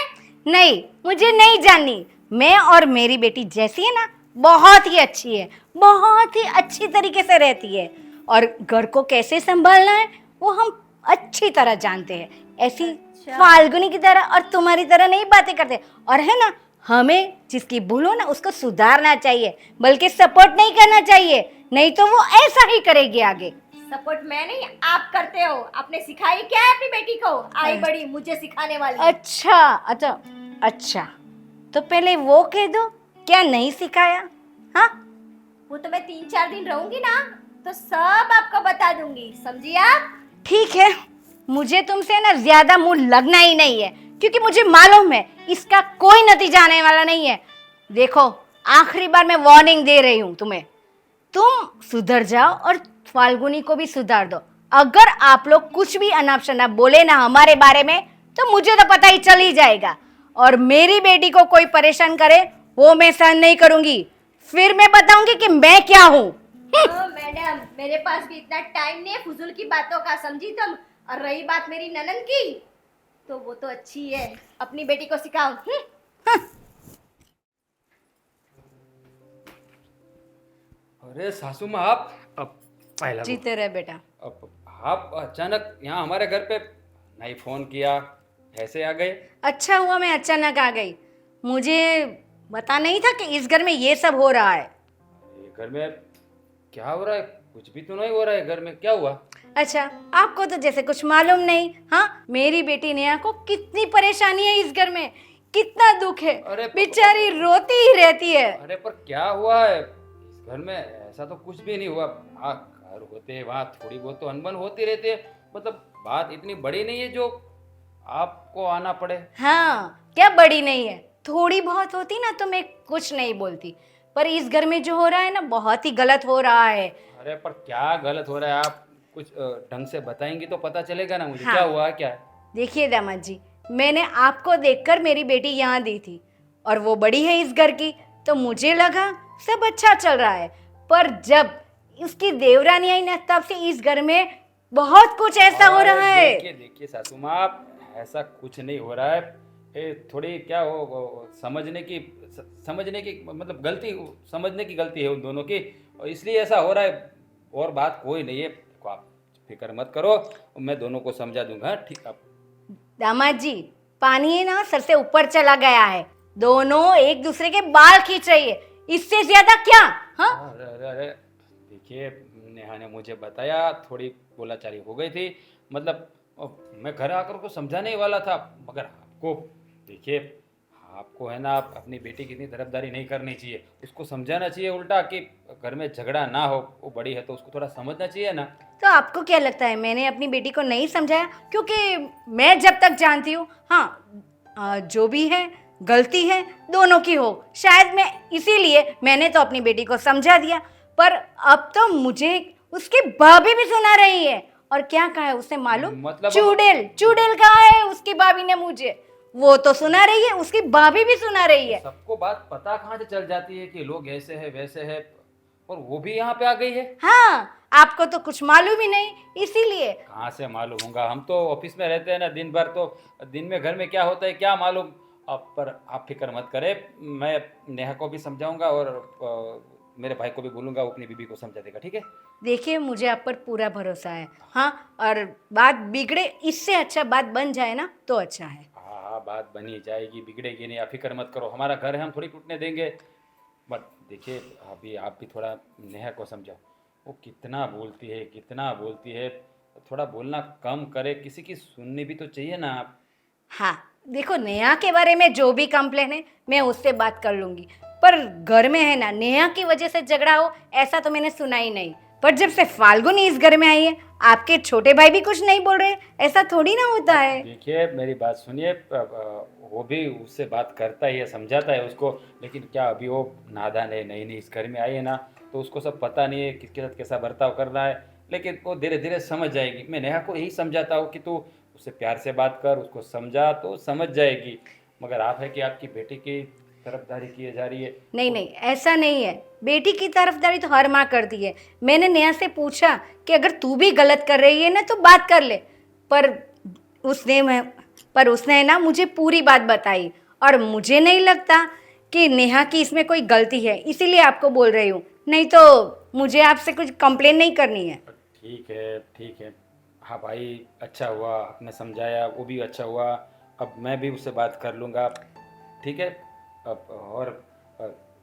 नहीं, मुझे नहीं जाननी। मैं और मेरी बेटी जैसी है ना बहुत ही अच्छी है, बहुत ही अच्छी तरीके से रहती है, और घर को कैसे संभालना है वो हम अच्छी तरह जानते हैं। ऐसी अच्छा। फाल्गुनी की तरह और तुम्हारी तरह नहीं बातें करते। और है ना हमें जिसकी भूल हो ना उसको सुधारना चाहिए, बल्कि सपोर्ट नहीं करना चाहिए, नहीं तो वो ऐसा ही करेगी आगे। सपोर्ट मैं नहीं, आप करते हो। आपने सिखाई क्या है अपनी बेटी को? आई बड़ी मुझे सिखाने वाली। अच्छा, तो पहले वो कह दो, क्या नहीं सिखाया? हाँ, वो तो मैं 3-4 दिन रहूंगी ना तो सब आपको बता दूंगी, समझी आप? ठीक है, मुझे तुमसे ना ज्यादा मुंह लगना ही नहीं है, क्योंकि मुझे मालूम है इसका कोई नतीजा आने वाला नहीं है। देखो, आखिरी बार मैं वार्निंग दे रही हूँ तुम्हें, तुम सुधर जाओ और फाल्गुनी को भी सुधार दो। अगर आप लोग कुछ भी अनाप शनाप बोले ना हमारे बारे में तो मुझे तो पता ही चल ही जाएगा, और मेरी बेटी को कोई परेशान करे वो मैं सहन नहीं करूंगी। फिर मैं बताऊंगी कि मैं क्या हूँ। मैडम, मेरे पास भी इतना टाइम नहीं है फुजूल की बातों का, समझी तुम? और रही बात मेरी ननद की, तो वो तो अच्छी है, अपनी बेटी को सिखाओ। अरे सासू माँ, आप अब पहला जीते रहे बेटा। अब आप अचानक यहाँ हमारे घर पे नहीं फोन किया, ऐसे आ गए? अच्छा हुआ मैं अचानक आ गई, मुझे पता नहीं था कि इस घर में ये सब हो रहा है। ये घर में क्या हो रहा है? कुछ भी तो नहीं हो रहा है घर में, क्या हुआ? अच्छा, आपको तो जैसे कुछ मालूम नहीं। हाँ, मेरी बेटी नेहा को कितनी परेशानी है इस घर में, कितना दुख है, अरे बेचारी रोती ही रहती है। अरे पर क्या हुआ है इस घर में? ऐसा तो कुछ भी नहीं हुआ। हाँ, घर होते हैं वहाँ थोड़ी बहुत तो अनबन होती रहती है, मतलब बात इतनी बड़ी नहीं है जो आपको आना पड़े। हाँ, क्या बड़ी नहीं है, थोड़ी बहुत होती ना तो मैं कुछ नहीं बोलती, पर इस घर में जो हो रहा है ना बहुत ही गलत हो रहा है। अरे पर क्या गलत हो रहा है? आप कुछ ढंग से बताएंगी तो पता चलेगा ना मुझे। हाँ। क्या हुआ क्या? देखिए दामाद जी, मैंने आपको देखकर मेरी बेटी यहाँ दी थी, और वो बड़ी है इस घर की, तो मुझे लगा सब अच्छा चल रहा है। पर जब उसकी देवरानी आई ना तब से इस घर में बहुत कुछ ऐसा हो रहा है। देखिए सासू माँ, आप ऐसा कुछ नहीं हो रहा है। ये थोड़ी क्या वो समझने की मतलब गलती, समझने की गलती है उन दोनों की, और इसलिए ऐसा हो रहा है, और बात कोई नहीं है। देखो, आप फिक्र मत करो, मैं दोनों को समझा दूंगा। ठीक, आप दामाद जी, पानी है ना सर से ऊपर चला गया है, दोनों एक दूसरे के बाल खींच रही है, इससे ज्यादा क्या? हाँ, अरे देखिए, नेहा ने मुझे बताया, थोड़ी बोलाचाली हो गई थी, मतलब मैं घर आकर को समझाने ही वाला था, मगर आपको देखिए, आपको है ना अपनी बेटी की इतनी तरफदारी नहीं करनी चाहिए, उसको समझाना चाहिए उल्टा कि घर में झगड़ा ना हो। वो बड़ी है तो उसको थोड़ा समझना चाहिए ना। तो आपको क्या लगता है मैंने अपनी बेटी को नहीं समझाया? क्योंकि मैं जब तक जानती हूँ, हाँ, जो भी है गलती है दोनों की हो, शायद मैं इसीलिए मैंने तो अपनी बेटी को समझा दिया, पर अब तो मुझे उसकी भाभी भी सुना रही है। और क्या कहा है उसने मालूम? मतलब चुड़ैल कहा है उसकी भाभी ने मुझे, वो तो सुना रही है, उसकी भाभी भी सुना रही है। सबको बात पता कहाँ से चल जाती है कि लोग ऐसे है वैसे है, और वो भी यहाँ पे आ गई है। हाँ, आपको तो कुछ मालूम ही नहीं, इसीलिए। कहाँ से मालूम होगा, हम तो ऑफिस में रहते हैं ना दिन भर, तो दिन में घर में क्या होता है क्या मालूम। अब पर आप फिक्र मत करें, मैं नेहा को भी समझाऊंगा, और मेरे भाई को भी बोलूंगा, वो अपनी बीबी को समझा देगा, ठीक है। देखिए, मुझे आप पर पूरा भरोसा है। हाँ, और बात बिगड़े इससे अच्छा बात बन जाए ना तो अच्छा है। हाँ, बात बनी जाएगी, बिगड़ेगी नहीं, आप फिक्र मत करो, हमारा घर है, हम थोड़ी टूटने देंगे। बट देखिए, अभी आप भी थोड़ा नेहा को समझाओ, वो कितना बोलती है, थोड़ा बोलना कम करे, किसी की सुननी भी तो चाहिए ना आप। हाँ, देखो, नेहा के बारे में जो भी कंप्लेन है मैं उससे बात कर लूँगी, पर घर में है ना नेहा की वजह से झगड़ा हो ऐसा तो मैंने सुना ही नहीं। पर जब से फाल्गुनी इस घर में आई है, आपके छोटे भाई भी कुछ नहीं बोल रहे, ऐसा थोड़ी ना होता है। देखिए, मेरी बात सुनिए, वो भी उससे बात करता ही है, समझाता है उसको, लेकिन क्या अभी वो नादान है, नई नई इस घर में आई है ना, तो उसको सब पता नहीं है किसके साथ कैसा बर्ताव करना है, लेकिन वो धीरे धीरे समझ जाएगी। मैं नेहा को यही समझाता हूँ कि तू उससे प्यार से बात कर, उसको समझा तो समझ जाएगी, मगर आप है कि आपकी बेटी की तरफदारी की जा रही है। नहीं, ऐसा नहीं है, बेटी की तरफदारी तो हर माँ करती है। मैंने नेहा से पूछा कि अगर तू भी गलत कर रही है ना तो बात कर ले, पर उसने है ना मुझे पूरी बात बताई, और मुझे नहीं लगता कि नेहा की इसमें कोई गलती है, इसीलिए आपको बोल रही हूँ, नहीं तो मुझे आपसे कुछ कंप्लेन नहीं करनी है। ठीक है, हाँ भाई, अच्छा हुआ आपने समझाया, वो भी अच्छा हुआ, अब मैं भी उससे बात कर लूँगा, ठीक है। अब और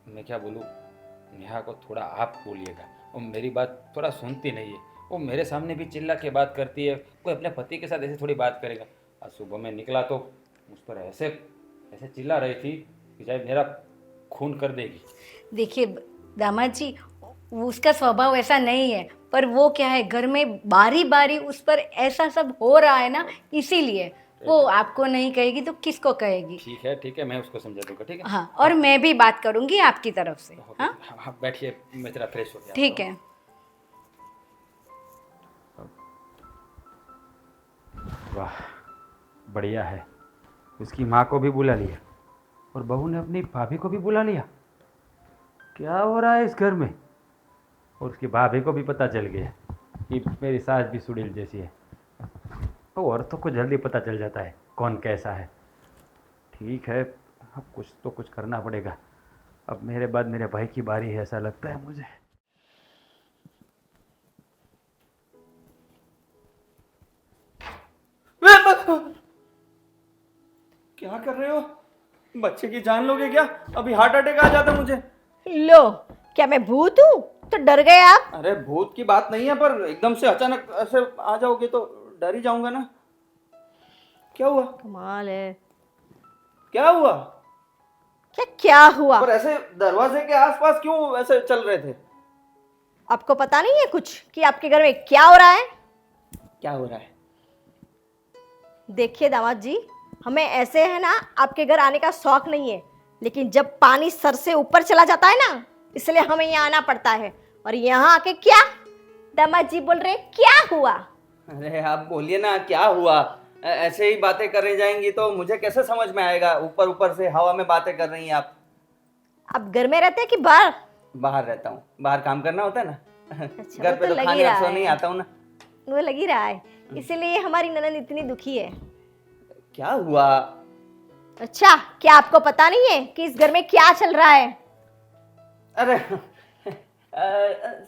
मैं क्या बोलूँ, नेहा को थोड़ा आप बोलिएगा, वो मेरी बात थोड़ा सुनती नहीं है, वो मेरे सामने भी चिल्ला के बात करती है, कोई अपने पति के साथ ऐसे थोड़ी बात करेगा। आज सुबह में निकला तो उस पर ऐसे चिल्ला रही थी कि शायद मेरा खून कर देगी। देखिए दामाद जी, उसका स्वभाव ऐसा नहीं है, पर वो क्या है, घर में बारी बारी उस पर ऐसा सब हो रहा है ना, इसीलिए वो आपको नहीं कहेगी तो किसको कहेगी। ठीक है, मैं उसको समझा दूंगा, ठीक है। हाँ, और मैं भी बात करूंगी आपकी तरफ से। हाँ, बैठिए, मैं जरा फ्रेश हो गया। ठीक है। वाह, बढ़िया है, उसकी माँ को भी बुला लिया और बहू ने अपनी भाभी को भी बुला लिया। क्या हो रहा है इस घर में? और उसकी भाभी को भी पता चल गया कि मेरी सास भी सुड़ील जैसी है। तो औरतों को जल्दी पता चल जाता है कौन कैसा है। ठीक है, अब कुछ करना पड़ेगा। अब मेरे बाद मेरे भाई की बारी है, ऐसा लगता है मुझे। क्या कर रहे हो? बच्चे की जान लोगे क्या? अभी हार्ट अटैक आ जाता मुझे। लो, क्या मैं भूत हूँ तो डर गए आप? अरे भूत की बात नहीं है, पर एकदम से अचानक ऐसे आ जाओगे तो डर ही जाऊंगा ना। क्या हुआ? कमाल है। क्या हुआ? क्या हुआ? पर ऐसे दरवाजे के आसपास क्यों ऐसे चल रहे थे? आपको पता नहीं है कुछ कि आपके घर में क्या हो रहा है? क्या हो रहा है? देखिए दामाद जी, हमें ऐसे है ना आपके घर आने का शौक नहीं है, लेकिन जब पानी सर से ऊपर चला जाता है ना, इसलिए हमें यहाँ आना पड़ता है। और यहाँ आके क्या दामाद जी बोल रहे हैं, क्या हुआ? अरे आप बोलिए ना, क्या हुआ? ऐसे ही बातें करे जाएंगी तो मुझे कैसे समझ में आएगा? ऊपर ऊपर से हवा में बातें कर रही हैं आप। आप घर में रहते हैं कि बाहर? बाहर रहता हूँ, बाहर काम करना होता है ना। अच्छा, घर वो पे तो तो लग खाने ही रहा अक्सर है। नहीं आता हूँ ना। वो लग ही रहा है, इसीलिए हमारी ननद इतनी दुखी है। क्या हुआ? अच्छा, क्या आपको पता नहीं है कि इस घर में क्या चल रहा है? अरे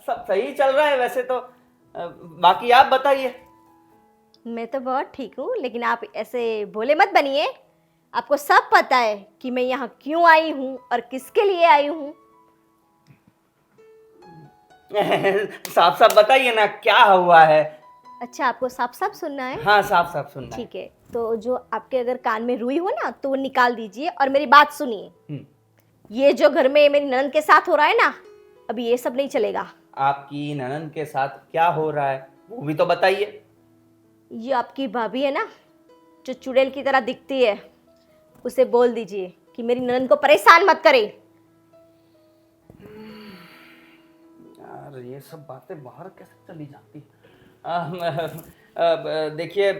सब सही चल रहा है वैसे तो। बाकी आप बताइए। मैं तो बहुत ठीक हूँ, लेकिन आप ऐसे बोले मत बनिए। आपको सब पता है कि मैं यहाँ क्यों आई हूँ और किसके लिए आई हूँ। साफ साफ बताइए ना क्या हुआ है। अच्छा, आपको साफ साफ सुनना है? हाँ, साफ साफ सुनना है। ठीक है, तो जो आपके अगर कान में रुई हो ना, तो वो निकाल दीजिए और मेरी बात सुनिए। हम्म। ये जो घर में मेरी ननद के साथ हो रहा है ना, अभी ये सब नहीं चलेगा। आपकी ननद के साथ क्या हो रहा है वो भी तो बताइए। ये आपकी भाभी है ना, जो चुड़ैल की तरह दिखती है, उसे बोल दीजिए कि मेरी ननद को परेशान मत करे। यार ये सब बातें बाहर कैसे चली जाती? देखिए,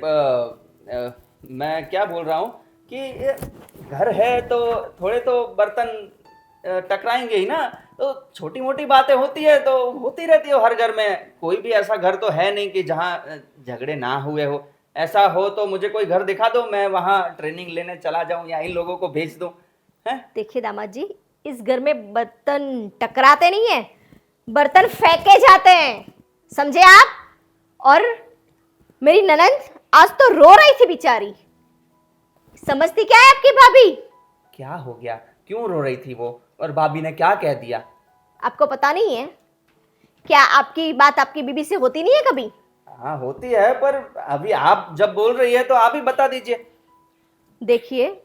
मैं क्या बोल रहा हूँ कि ये घर है तो थोड़े तो बर्तन टकराएंगे ही ना। तो छोटी मोटी बातें होती है तो होती रहती है हर घर में। कोई भी ऐसा घर तो है नहीं कि जहाँ झगड़े ना हुए हो। ऐसा हो तो मुझे कोई घर दिखा दो, मैं वहाँ ट्रेनिंग लेने चला जाऊँ या इन लोगों को भेज दूँ। हैं? देखिए दामाद जी, इस घर में बर्तन टकराते नहीं है, बर्तन फेंके जाते हैं, समझे आप? और मेरी ननद आज तो रो रही थी बेचारी। समझती क्या है आपकी भाभी? क्या हो गया? क्यों रो रही थी वो? और भाभी ने क्या कह दिया? आपको पता नहीं है क्या? आपकी बात आपकी बीबी से होती नहीं है कभी? हाँ होती है, पर अभी आप जब बोल रही है तो आप ही बता दीजिए। देखिए,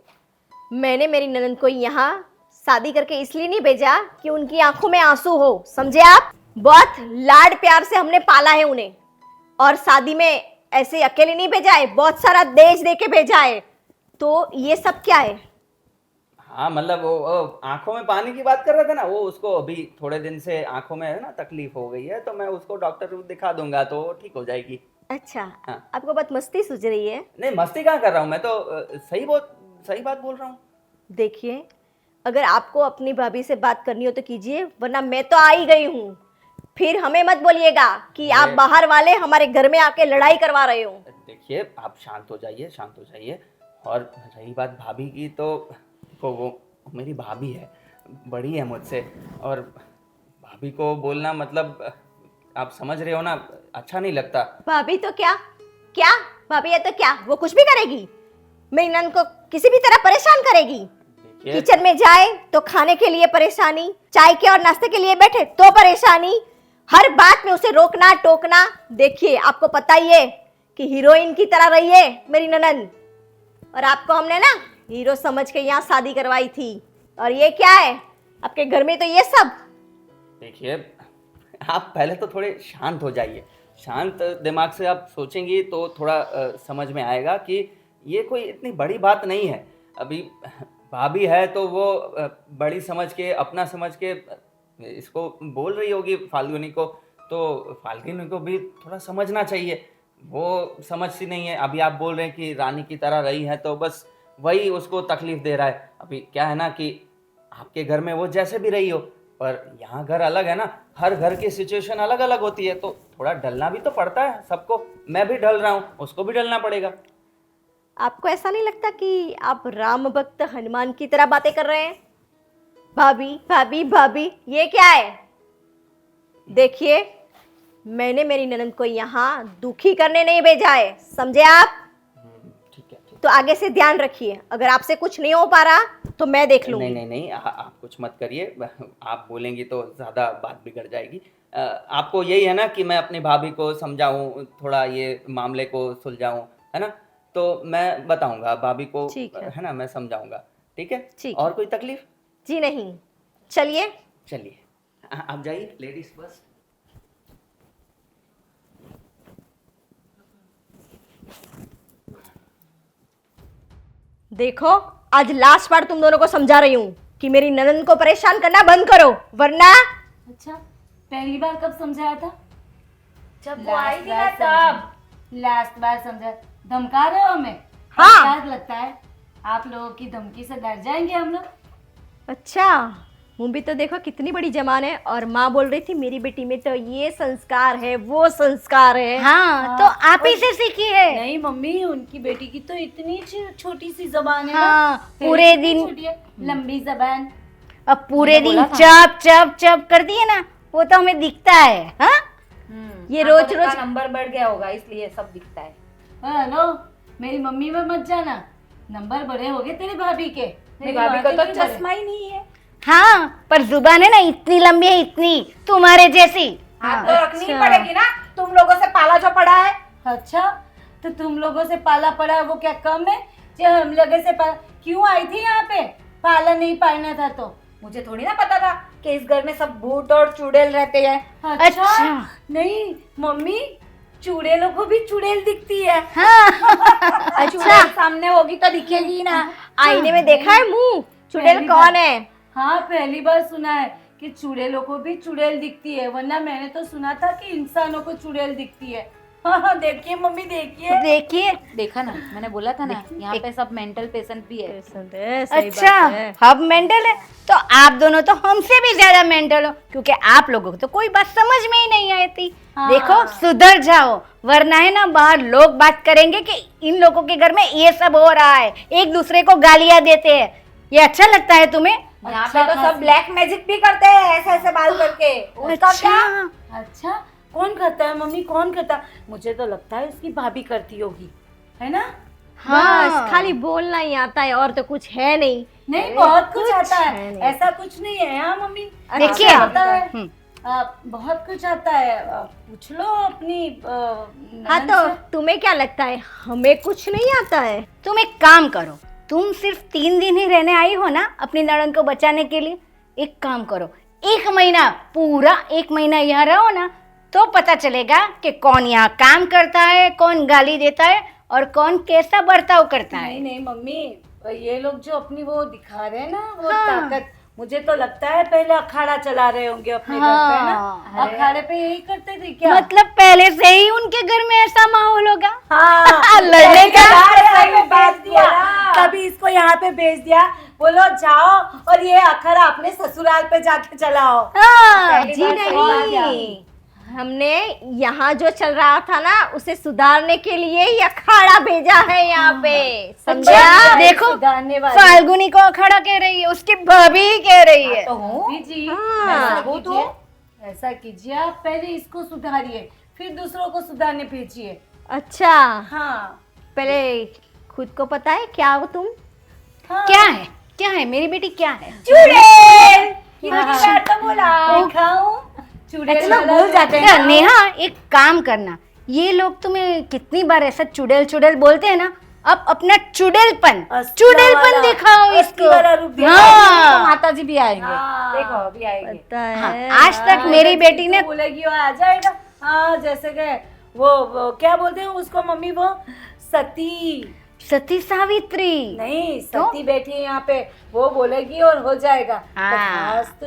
मैंने मेरी ननद को यहाँ शादी करके इसलिए नहीं भेजा कि उनकी आंखों में आंसू हो, समझे आप? बहुत लाड प्यार से हमने पाला है उन्हें, और शादी में ऐसे अकेले नहीं भेजा है, बहुत सारा देश दे के भेजा है। तो ये सब क्या है? हाँ मतलब वो आंखों में पानी की बात कर रहे थे ना, वो उसको अभी थोड़े दिन से आंखों में है ना तकलीफ हो गई है, तो मैं उसको डॉक्टर को दिखा दूंगा तो ठीक हो जाएगी। अच्छा, हाँ। आपको बहुत मस्ती सूझ रही है। नहीं मस्ती कहाँ कर रहा हूँ मैं तो, सही बात बोल रहा हूँ। देखिए, अगर आपको अपनी भाभी से बात करनी हो तो कीजिए, वरना मैं तो आ ही गई हूँ। फिर हमें मत बोलिएगा कि आप बाहर वाले हमारे घर में आके लड़ाई करवा रहे हो। देखिए आप शांत हो जाइए, शांत हो जाइए। और रही बात भाभी की, तो देखो वो मेरी भाभी है, बड़ी है मुझसे, और भाभी को बोलना मतलब आप समझ रहे हो ना, अच्छा नहीं लगता। भाभी तो क्या क्या भाभी है तो क्या, वो कुछ भी करेगी? मेरी नंद को किसी भी तरह परेशान करेगी। देखिए किचन में जाए तो खाने के लिए परेशानी, चाय के और नाश्ते के लिए बैठे तो परेशानी, हर बात में उसे रोकना टोकना। देखिए, आपको पता ही है कि हीरोइन की तरह रही है मेरी ननद, और आपको हमने ना हीरो समझ के यहाँ शादी करवाई थी, और ये क्या है आपके घर में तो ये सब। देखिए आप पहले तो थोड़े शांत हो जाइए। शांत दिमाग से आप सोचेंगी तो थोड़ा समझ में आएगा कि ये कोई इतनी बड़ी बात नहीं है। अभी भाभी है तो वो बड़ी समझ के, अपना समझ के इसको बोल रही होगी फाल्गुनी को, तो फाल्गुनी को भी थोड़ा समझना चाहिए। वो समझती नहीं है। अभी आप बोल रहे हैं कि रानी की तरह रही है, तो बस वही उसको तकलीफ दे रहा है। अभी क्या है ना कि आपके घर में वो जैसे भी रही हो, पर यहाँ घर अलग है ना, हर घर की सिचुएशन अलग अलग होती है, तो थोड़ा ढलना भी तो पड़ता है सबको। मैं भी ढल रहा हूँ, उसको भी ढलना पड़ेगा। आपको ऐसा नहीं लगता कि आप राम भक्त हनुमान की तरह बातें कर रहे हैं? भाभी भाभी भाभी, ये क्या है? देखिए, मैंने मेरी ननद को यहाँ दुखी करने नहीं भेजा है, समझे आप? ठीक है, ठीक तो आगे से ध्यान रखिए, अगर आपसे कुछ नहीं हो पा रहा तो मैं देख है। लूंगी। नहीं नहीं नहीं, आप कुछ मत करिए। आप बोलेंगी तो ज़्यादा बात बिगड़ जाएगी। आपको यही है ना कि मैं अपनी भाभी को समझाऊं, थोड़ा ये मामले को सुलझाऊं, है ना? तो मैं बताऊंगा भाभी को, ठीक है ना, मैं समझाऊंगा। ठीक है? ठीक और है। कोई तकलीफ? जी नहीं, चलिए। चलिए आप जाइए, लेडीज बस। देखो, आज लास्ट बार तुम दोनों को समझा रही हूँ कि मेरी ननद को परेशान करना बंद करो, वरना। अच्छा, पहली बार कब समझाया था? जब वो आई थी ना तब लास्ट बार समझा। धमका रहे हो हमें? हाँ। क्या लगता है आप लोगों की धमकी से डर जाएंगे हम लोग? अच्छा, मूवी तो देखो कितनी बड़ी जबान है, और माँ बोल रही थी मेरी बेटी में तो ये संस्कार है वो संस्कार है। हाँ तो आप ही से सीखी है। नहीं मम्मी, उनकी बेटी की तो इतनी छोटी सी जबान है हाँ, ना। तेरी पूरे कितनी दिन- छोटी है, लंबी जबान। अब पूरे मैंने दिन बोला था। चप चप चप करती है ना, वो तो हमें दिखता है। हाँ ये रोज रोज नंबर बढ़ गया होगा इसलिए सब दिखता है। हेलो, मेरी मम्मी में मत जाना, नंबर बड़े हो गए तेरी भाभी के। मेरी भाभी को तो बातें क्यों चश्मा ही नहीं है। हाँ, पर जुबान है ना इतनी लंबी है, इतनी तुम्हारे जैसी। हाथ तो रखनी ही पड़ेगी ना, तुम लोगों से पाला जो पड़ा है। बड़े? अच्छा, तो तुम लोगों से पाला पड़ा है वो क्या कम है? जो हम लोगों से पाला, क्यों आई थी यहाँ पे? पाला नहीं पालना था तो। मुझे थोड़ी ना पता था कि इस घर में सब भूत और चुड़ैल रहते हैं। अच्छा। नहीं मम्मी, चुड़ैलों को भी चुड़ैल दिखती है। अच्छा, सामने होगी तो दिखेगी ना। आईने में देखा है मुंह? चुड़ैल पहली कौन बार। है? हाँ, पहली बार सुना है कि चुड़ैलों को भी चुड़ैल दिखती है, वरना मैंने तो सुना था कि इंसानों को चुड़ैल दिखती है। हाँ हाँ, देखिए मम्मी देखिए। देखिए। देखा ना, मैंने बोला था ना, यहाँ पे सब मेंटल पेशेंट भी है। सही अच्छा, बात है। हम मेंटल है तो आप दोनों तो हमसे भी ज्यादा मेंटल हो, क्योंकि आप लोगों को तो कोई बात समझ में ही नहीं आई थी। हाँ। देखो, सुधर जाओ, वरना है ना बाहर लोग बात करेंगे कि इन लोगों के घर में ये सब हो रहा है, एक दूसरे को गालियां देते हैं। ये अच्छा लगता है तुम्हें? यहाँ पे तो सब ब्लैक मैजिक भी करते हैं ऐसे ऐसे बाल करके। उसका क्या? अच्छा, कौन करता है मम्मी, कौन करता? मुझे तो लगता है उसकी भाभी करती होगी, है ना? बस खाली बोलना ही आता है और तो कुछ है नहीं। नहीं, बहुत कुछ आता है है, नहीं। ऐसा कुछ नहीं है। हाँ मम्मी, देखिए। अच्छा आता है। हम्म। बहुत कुछ आता है। पूछ लो अपनी हाँ ननद तो से। तुम्हें क्या लगता है हमें कुछ नहीं आता है? तुम एक काम करो, तुम सिर्फ 3 दिन ही रहने आई हो ना अपनी नड़न को बचाने के लिए। एक काम करो, 1 महीना, पूरा 1 महीना यहाँ रहो ना, तो पता चलेगा कि कौन यहाँ काम करता है, कौन गाली देता है और कौन कैसा बर्ताव करता है। नहीं नहीं मम्मी, ये लोग जो अपनी वो दिखा रहे हैं ना, वो हाँ। ताकत, मुझे तो लगता है पहले अखाड़ा चला रहे होंगे अपने घर पे ना। हाँ। अखाड़े पे यही करते थे क्या? मतलब पहले से ही उनके घर में ऐसा माहौल होगा। हाँ, लड़ने का। सही भेज दिया, तभी इसको यहाँ पे भेज दिया। बोलो जाओ और ये अखाड़ा अपने ससुराल पे जाके चलाओ। हाँ, जी नहीं, हमने यहाँ जो चल रहा था ना उसे सुधारने के लिए ही अखाड़ा भेजा है यहाँ पे, समझा? अच्छा, देखो, सुधारने वाली। फाल्गुनी को अखाड़ा कह रही है, उसकी भाभी कह रही है। तो हूँ। भाभी जी, हाँ। ऐसा कीजिए, ऐसा कीजिए, आप पहले इसको सुधारिए, फिर दूसरों को सुधारने भेजिए। अच्छा, हाँ पहले खुद को पता है क्या हो तुम? हाँ। क्या है, क्या है मेरी बेटी, क्या है? चुड़ैल। हाँ। तो बोला। दिखाऊं? चुड़ैल ऐसे लोग वाला भूल जो जाते हैं ना। नेहा, एक काम करना, ये लोग तुम्हें कितनी बार ऐसा चुड़ैल चुड़ैल बोलते हैं ना, अब अपना चुड़ैलपन असली चुड़ैलपन वाला, दिखाओ असली इसको। वाला रूप दिखाओ। हाँ, माता जी भी आएंगे। हाँ। देखो अभी आएंगे। पता हाँ, है। आज तक मेरी बेटी ने तो बोलेगी वो आ जाएगा। हाँ, जैसे कि वो क्या बोलते हैं उसको मम्मी, वो सती सती सावित्री। नहीं, तो? सती बैठी है यहाँ पे, वो बोलेगी और हो जाएगा। हाँ। तथास्तु।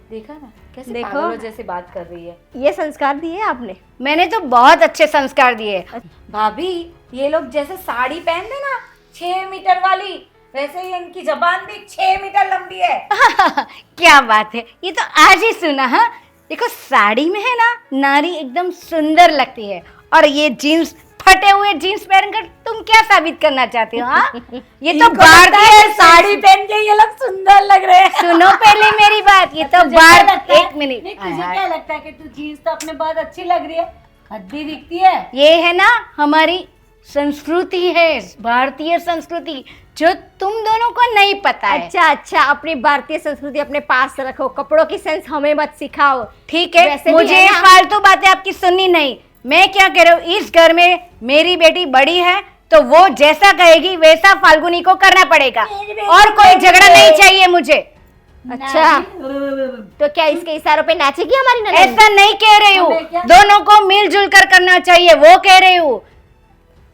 देखा ना कैसे देखो। पागलों जैसी बात कर रही है। ये संस्कार दिए आपने? मैंने तो बहुत अच्छे संस्कार दिए। भाभी, ये लोग जैसे साड़ी पहनते ना 6 मीटर वाली, वैसे ही इनकी जबान भी 6 मीटर लंबी है। क्या बात है, ये तो आज ही सुना। हाँ, देखो, साड़ी में है ना नारी एकदम सुंदर लगती है, और ये जीन्स, फटे हुए जीन्स पहनकर तुम क्या साबित करना चाहती हो? हाँ, ये तो भारतीय साड़ी पहन के ये लोग सुंदर लग रहे हैं। सुनो पहले मेरी बात, ये तो तुझे क्या लगता भारत। है? एक मिनट, नहीं, हाय, तुझे हाय। क्या लगता है कि तू जीन्स तो अपने बहुत अच्छी लग रही है, हड्डी दिखती है। ये है ना हमारी संस्कृति है, भारतीय संस्कृति, जो तुम दोनों को नहीं पता है। अच्छा अच्छा, अपनी भारतीय संस्कृति अपने पास रखो, कपड़ों की सेंस हमें मत सिखाओ। ठीक है, वैसे भी मुझे है ना। फालतू बातें आपकी सुननी नहीं। मैं क्या कह रहा हूँ, इस घर में मेरी बेटी बड़ी है तो वो जैसा कहेगी वैसा फाल्गुनी को करना पड़ेगा, और कोई झगड़ा नहीं चाहिए मुझे। अच्छा, तो क्या इसके इशारों पे नाचेगी हमारी ननद? ऐसा नहीं कह रही हूँ, हमें क्या? दोनों को मिलजुल कर करना चाहिए, वो कह रही हूँ।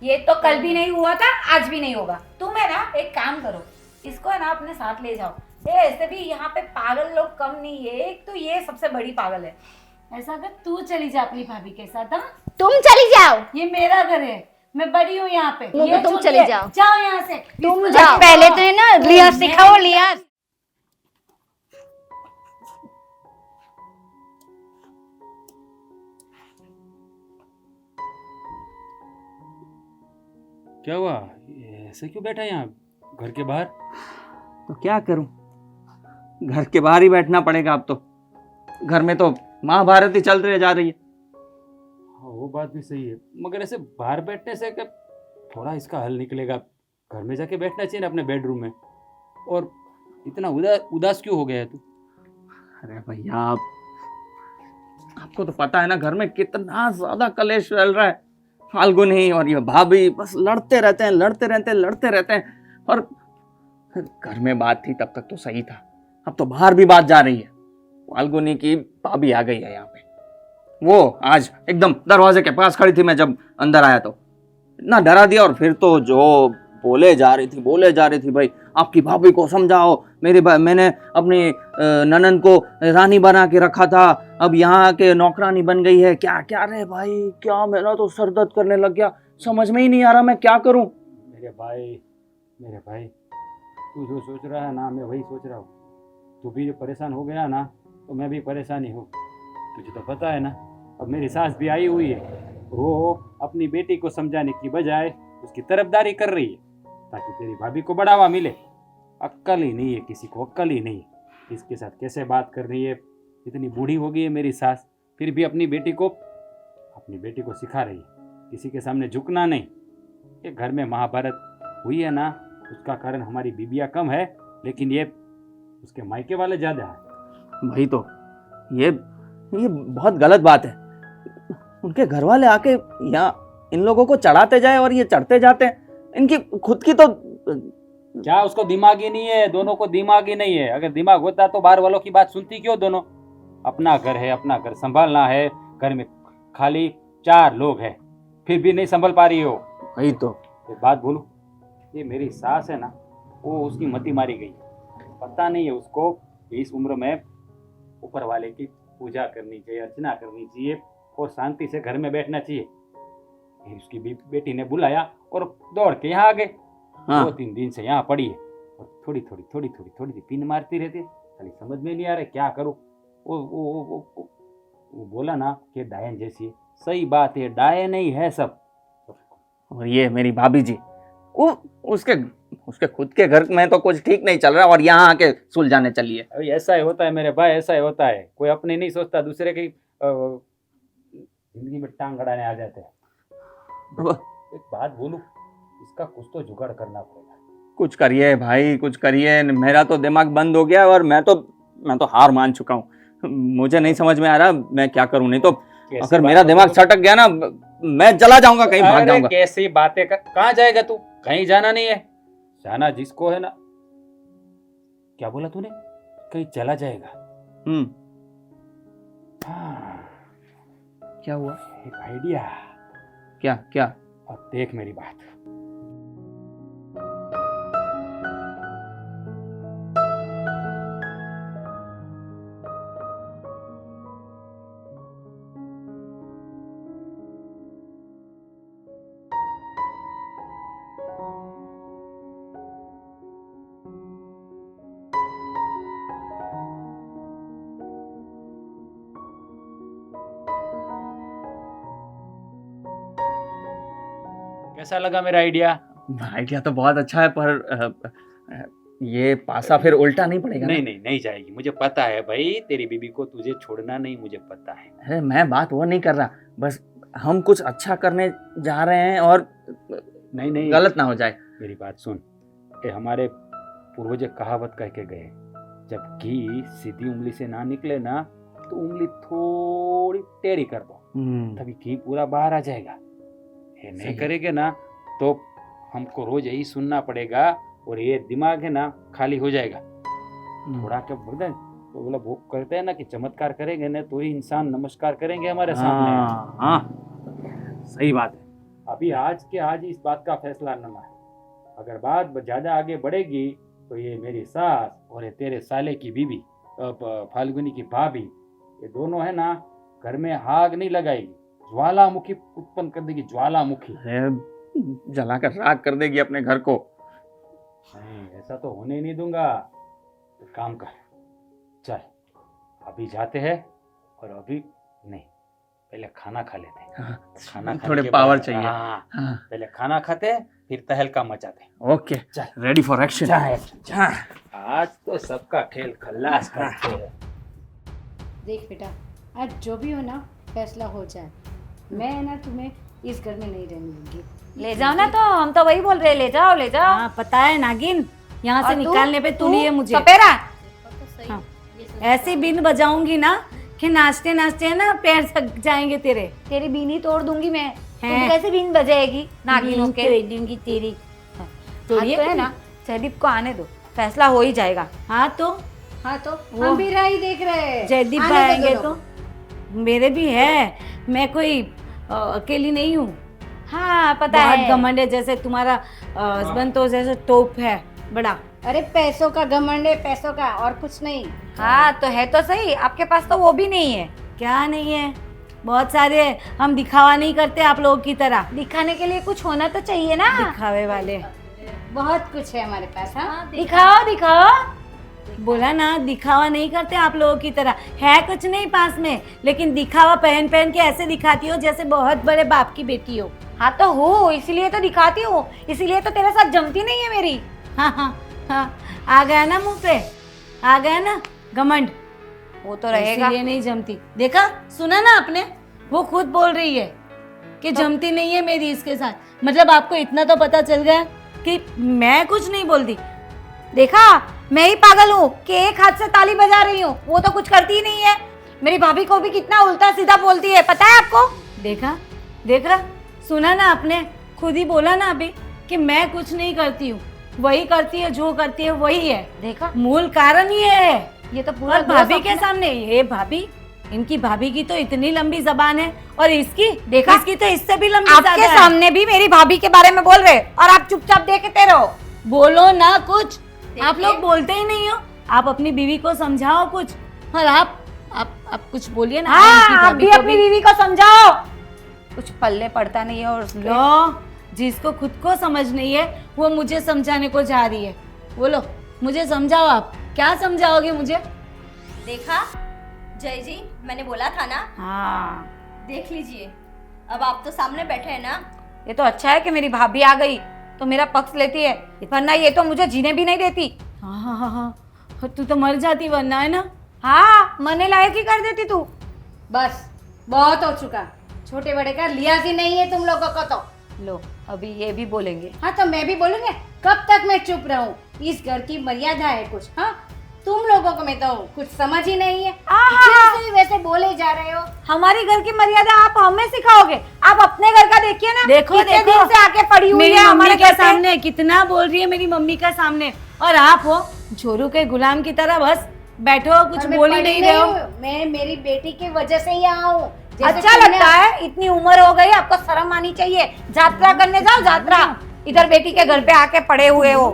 ये तो कल भी नहीं हुआ था, आज भी नहीं होगा। तुम है ना एक काम करो, इसको है ना अपने साथ ले जाओ। ये ऐसे भी यहाँ पे पागल लोग कम नहीं है, एक तो ये सबसे बड़ी पागल है। ऐसा कर, तू चली जा अपनी भाभी के साथ। हाँ, तुम चली जाओ। ये मेरा घर है, मैं बड़ी हूँ यहाँ पे। तो ये तुम छोटी चली है, जाओ। जाओ यहाँ से। तुम इसको जाओ। अब पहले तो है ना लिहाज सिखाओ, लिहाज। क्या हुआ? ऐसे क्यों बैठा है यहाँ घर के बाहर? तो क्या करूं, घर के बाहर ही बैठना पड़ेगा अब तो। घर में तो महाभारत ही चल रही जा रही है। हाँ, वो बात भी सही है, मगर ऐसे बाहर बैठने से क्या थोड़ा इसका हल निकलेगा? घर में जाके बैठना चाहिए ना अपने बेडरूम में। और इतना उदास क्यों हो गया है तू? अरे भैया, आपको तो पता है ना घर में कितना ज्यादा कलेश चल रहा है। फाल्गुनी और ये भाभी बस लड़ते रहते हैं, लड़ते रहते हैं। और घर में बात थी तब तक तो सही था, अब तो बाहर भी बात जा रही है। फाल्गुनी की भाभी आ गई है यहाँ पे। वो आज एकदम दरवाजे के पास खड़ी थी, मैं जब अंदर आया तो इतना डरा दिया। और फिर तो जो बोले जा रही थी भाई, आपकी भाभी को समझाओ, मैंने अपनी ननद को रानी बना के रखा था, अब यहाँ के नौकरानी बन गई है। क्या क्या रे भाई, क्या मेरा तो सर दर्द करने लग गया। समझ में ही नहीं आ रहा मैं क्या करूं। मेरे भाई तू जो सोच रहा है ना, मैं वही सोच रहा हूँ। तू भी जो परेशान हो गया ना, तो मैं भी परेशान ही हूँ। तुझे तो पता है ना, अब मेरी सास भी आई हुई है। वो अपनी बेटी को समझाने की बजाय उसकी तरफदारी कर रही है ताकि तेरी भाभी को बढ़ावा मिले। अक्ल ही नहीं है किसी को, अक्ल ही नहीं। इसके साथ कैसे बात कर रही है, इतनी बूढ़ी हो गई है मेरी सास, फिर भी अपनी बेटी को सिखा रही है किसी के सामने झुकना नहीं। ये घर में महाभारत हुई है ना, उसका कारण हमारी बीबियाँ कम है, लेकिन ये उसके मायके वाले ज़्यादा है। वही तो, ये बहुत गलत बात है। उनके घर वाले आके यहाँ इन लोगों को चढ़ाते जाए और ये चढ़ते जाते हैं। इनकी खुद की तो क्या उसको दिमाग ही नहीं है? दोनों को दिमाग ही नहीं है। अगर दिमाग होता तो बाहर वालों की बात सुनती क्यों? दोनों अपना घर है, अपना घर संभालना है। घर में खाली 4 लोग हैं, फिर भी नहीं संभल पा रही हो। वही तो। एक बात बोलूं, ये मेरी सास है ना, वो उसकी मति मारी गई। पता नहीं है उसको इस उम्र में ऊपर वाले की पूजा करनी चाहिए, अर्चना करनी चाहिए और शांति से घर में बैठना चाहिए। फिर उसकी बेटी ने बुलाया और दौड़ के यहाँ आ गए। हाँ। 2-3 दिन से यहाँ पड़ी है और थोड़ी पिन मारती रहती है। खाली समझ में नहीं आ रहा क्या करूँ। वो बोला ना कि डायन जैसी है। सही बात है, डायन नहीं है सब। और ये मेरी भाभी जी, वो उसके खुद के घर में तो कुछ ठीक नहीं चल रहा और यहाँ आके सुलझाने चली है। अभी ऐसा ही होता है मेरे भाई, ऐसा ही होता है। कोई अपने नहीं सोचता, दूसरे की जिंदगी में टांग अड़ाने आ जाते हैं। एक बात बोलूं, इसका कुछ तो जुगाड़ करना पड़ेगा। कुछ करिए भाई, कुछ करिए। मेरा तो दिमाग बंद हो गया और मैं तो हार मान चुका हूँ। मुझे नहीं समझ में आ रहा मैं क्या करूँ। नहीं तो अगर मेरा दिमाग सटक गया ना, मैं चला जाऊंगा, कहीं भाग जाऊंगा। कैसी बातें कहाँ जाएगा तू? कहीं जाना नहीं है। जाना जिसको है ना, क्या बोला तूने? कहीं चला जाएगा। क्या हुआ? एक आइडिया। क्या? अब देख मेरी बात। कैसा लगा मेरा आइडिया? आइडिया तो बहुत अच्छा है, पर ये पासा फिर उल्टा नहीं पड़ेगा? नहीं जाएगी। मुझे पता है भाई, तेरी बीबी को तुझे छोड़ना नहीं, मुझे पता है। अरे मैं बात वो नहीं कर रहा, बस हम कुछ अच्छा करने जा रहे हैं और नहीं गलत ना हो जाए। मेरी बात सुन, ये हमारे पूर्वज कहावत कह के गए, जब घी सीधी उंगली से ना निकले ना, तो उंगली थोड़ी टेढ़ी कर दो, तभी घी पूरा बाहर आ जाएगा। ये नहीं करेंगे ना तो हमको रोज यही सुनना पड़ेगा और ये दिमाग है ना खाली हो जाएगा। थोड़ा क्या बोलते हैं, तो बोला वो कहते हैं ना कि चमत्कार करेंगे ना तो ही इंसान नमस्कार करेंगे हमारे सामने। हाँ, सही बात है। अभी आज के आज इस बात का फैसला लेना है। अगर बात ज्यादा आगे बढ़ेगी तो ये मेरी सास और ये तेरे साले की बीबी फाल्गुनी की भाभी, ये दोनों है ना घर में आग नहीं लगाएगी, ज्वालामुखी उत्पन्न कर देगी। ज्वालामुखी जलाकर राख कर देगी अपने घर को। नहीं, ऐसा तो होने ही नहीं दूंगा। एक काम कर, चल अभी जाते हैं और अभी नहीं, पहले खाना खा लेते हैं। खाना खाने थोड़े के पावर बाद- चाहिए। हाँ, पहले खाना खाते हैं, फिर तहलका मचा दे। Okay ready for action. आज तो सबका खेल खल्लास करते हैं। देख बेटा, आज जो भी हो ना फैसला हो जाए, मैं ना तुम्हें इस घर में नहीं रहने दूंगी। ले जाओ ना, तो हम तो वही बोल रहे हैं, ले जाओ ले जाओ। हाँ पता है नागिन, यहाँ से और तू? निकालने पे तू लिए मुझे सपेरा हाँ, ऐसी बीन बजाऊंगी ना कि नाचते नाचते ना पैर थक जाएंगे तेरे। तेरी बीनी तोड़ दूंगी मैं। हैं? तू कैसे बीन बजाएगी नागिनों बीन के? तोड़ दूंगी तेरी। तो ये है ना, जयदीप को आने दो, फैसला हो ही जाएगा। हाँ तो हम भी राह ही देख रहे हैं। जयदीप आने भाई दो आएंगे दोनों तो मेरे भी है, मैं कोई अकेली नहीं हूँ। हाँ पता बहुत है। घमंड है, जैसे तुम्हारा हस्बैंड तो जैसे तोप है बड़ा। अरे पैसों का घमंड है, पैसों का, और कुछ नहीं। हाँ तो है तो सही, आपके पास तो वो भी नहीं है। क्या नहीं है, बहुत सारे हैं। हम दिखावा नहीं करते आप लोगों की तरह, दिखाने के लिए कुछ होना तो चाहिए ना। दिखावे वाले। बहुत कुछ है हमारे पास। हाँ दिखाओ दिखाओ। बोला ना, दिखावा नहीं करते आप लोगों की तरह। है कुछ नहीं पास में, लेकिन दिखावा पहन पहन के ऐसे दिखाती हो जैसे बहुत बड़े बाप की बेटी हो। हाँ तो हो, इसीलिए तो दिखाती हूँ, इसीलिए तो तेरे साथ जमती नहीं है मेरी। हाँ हाँ हाँ, आ गया ना मुंह पे, आ गया ना घमंड। वो तो रहेगा। इसीलिए नहीं जमती। देखा, सुना ना आपने, वो खुद बोल रही है कि जमती नहीं है मेरी इसके साथ। मतलब आपको इतना तो पता चल गया कि मैं कुछ नहीं बोलती। देखा, मैं ही पागल हूँ कि एक हाथ से ताली बजा रही हूँ, वो तो कुछ करती ही नहीं है। मेरी भाभी को भी कितना उल्टा सीधा बोलती है, पता है आपको? देखा देखा, सुना ना आपने, खुद ही बोला ना अभी कि मैं कुछ नहीं करती हूँ, वही करती है, जो करती है वही है। देखा, मूल कारण ये है। ये तो पूरा और भाभी के सामने, ये भाभी, इनकी भाभी की तो इतनी लंबी जबान है, और इसकी देखा? इसकी तो इससे भी लंबी आपके ज़्यादा है। सामने भी मेरी भाभी के बारे में बोल रहे और आप चुपचाप देखते रहो। बोलो ना कुछ, आप लोग बोलते ही नहीं हो। आप अपनी बीवी को समझाओ कुछ, और आप कुछ बोलिए ना। इनकी हाँ, आप भाभी भी को अपनी बीवी को समझाओ। कुछ पल्ले पड़ता नहीं है। और लो, जिसको खुद को समझ नहीं है वो मुझे समझाने को जा रही है। बोलो, मुझे समझाओ। आप क्या समझाओगे मुझे? देखा जय जी, मैंने बोला था ना। हाँ, देख लीजिए, अब आप तो सामने बैठे हैं ना। ये तो अच्छा है कि मेरी भाभी आ गई तो मेरा पक्ष लेती है, वरना ये तो मुझे जीने भी नहीं देती। हाँ हाँ हाँ हाँ, तू तो मर जाती वरना, है ना। हाँ, मरने लायक ही कर देती तू। बस बहुत हो चुका, छोटे बड़े का लिहाज ही नहीं है तुम लोगों को तो। लो, अभी ये भी बोलेंगे। हाँ तो मैं भी बोलूंगी, कब तक मैं चुप रहूं? इस घर की मर्यादा है कुछ। हाँ, तुम लोगों को में तो कुछ समझ ही नहीं है, आहा! जैसे वैसे बोले जा रहे हो। हमारी घर की मर्यादा आप हमें सिखाओगे? आप अपने घर का देखिए ना। देखो कितने देखो, दिन से आके पड़ी हुई मेरी है मम्मी हमारे के घर पे। सामने कितना बोल रही है, मेरी मम्मी के सामने, और आप हो झोरू के गुलाम की तरह बस बैठो, कुछ और मैं बोल ही पढ़ी नहीं रहे हो। हूँ, मैं मेरी बेटी की वजह से यहाँ हूँ। जैसे अच्छा तुमने- लगता है, इतनी उम्र हो गई, आपको शर्म आनी चाहिए। यात्रा करने जाओ, यात्रा। इधर बेटी के घर पे आके पड़े हुए हो।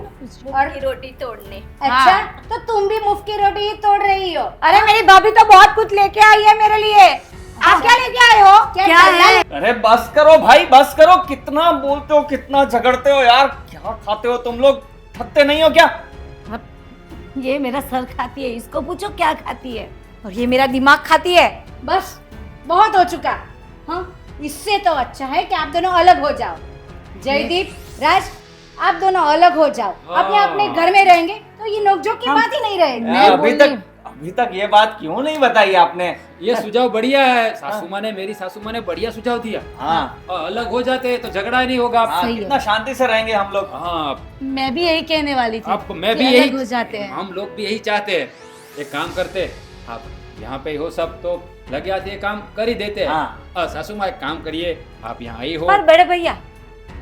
और की रोटी तोड़ने। अच्छा, हाँ। तो तुम भी मुफ्त की रोटी ही तोड़ रही हो। अरे मेरी भाभी तो बहुत कुछ लेके आई है मेरे लिए। आप क्या लेके आए हो? क्या है? अरे बस करो भाई, बस करो। कितना बोलते हो, कितना झगड़ते हो यार। क्या खाते हो तुम लोग? थकते नहीं हो क्या? ये मेरा सर खाती है, इसको पूछो क्या खाती है। और ये मेरा दिमाग खाती है। बस बहुत हो चुका। हाँ, इससे तो अच्छा है कि आप दोनों अलग हो जाओ। जयदीप, राज, आप दोनों अलग हो जाओ, अपने अपने घर में रहेंगे तो ये नोकझोंक की बात ही नहीं रहेगी। अभी तक ये बात क्यों नहीं बताई आपने? ये सुझाव बढ़िया है। सासू माँ ने, मेरी सासू माँ ने बढ़िया सुझाव दिया। हाँ, और अलग हो जाते तो झगड़ा ही नहीं होगा। हाँ, कितना शांति से रहेंगे हम लोग। हाँ, मैं भी यही कहने वाली थी। अब मैं भी कि यही, अलग हो जाते हैं। हम लोग भी यही चाहते हैं। एक काम करते, आप यहाँ पे हो सब तो लग जाते हैं, काम कर ही देते हैं। हाँ। सासू माँ एक काम करिए, आप यहाँ ही हो। पर बड़े भैया,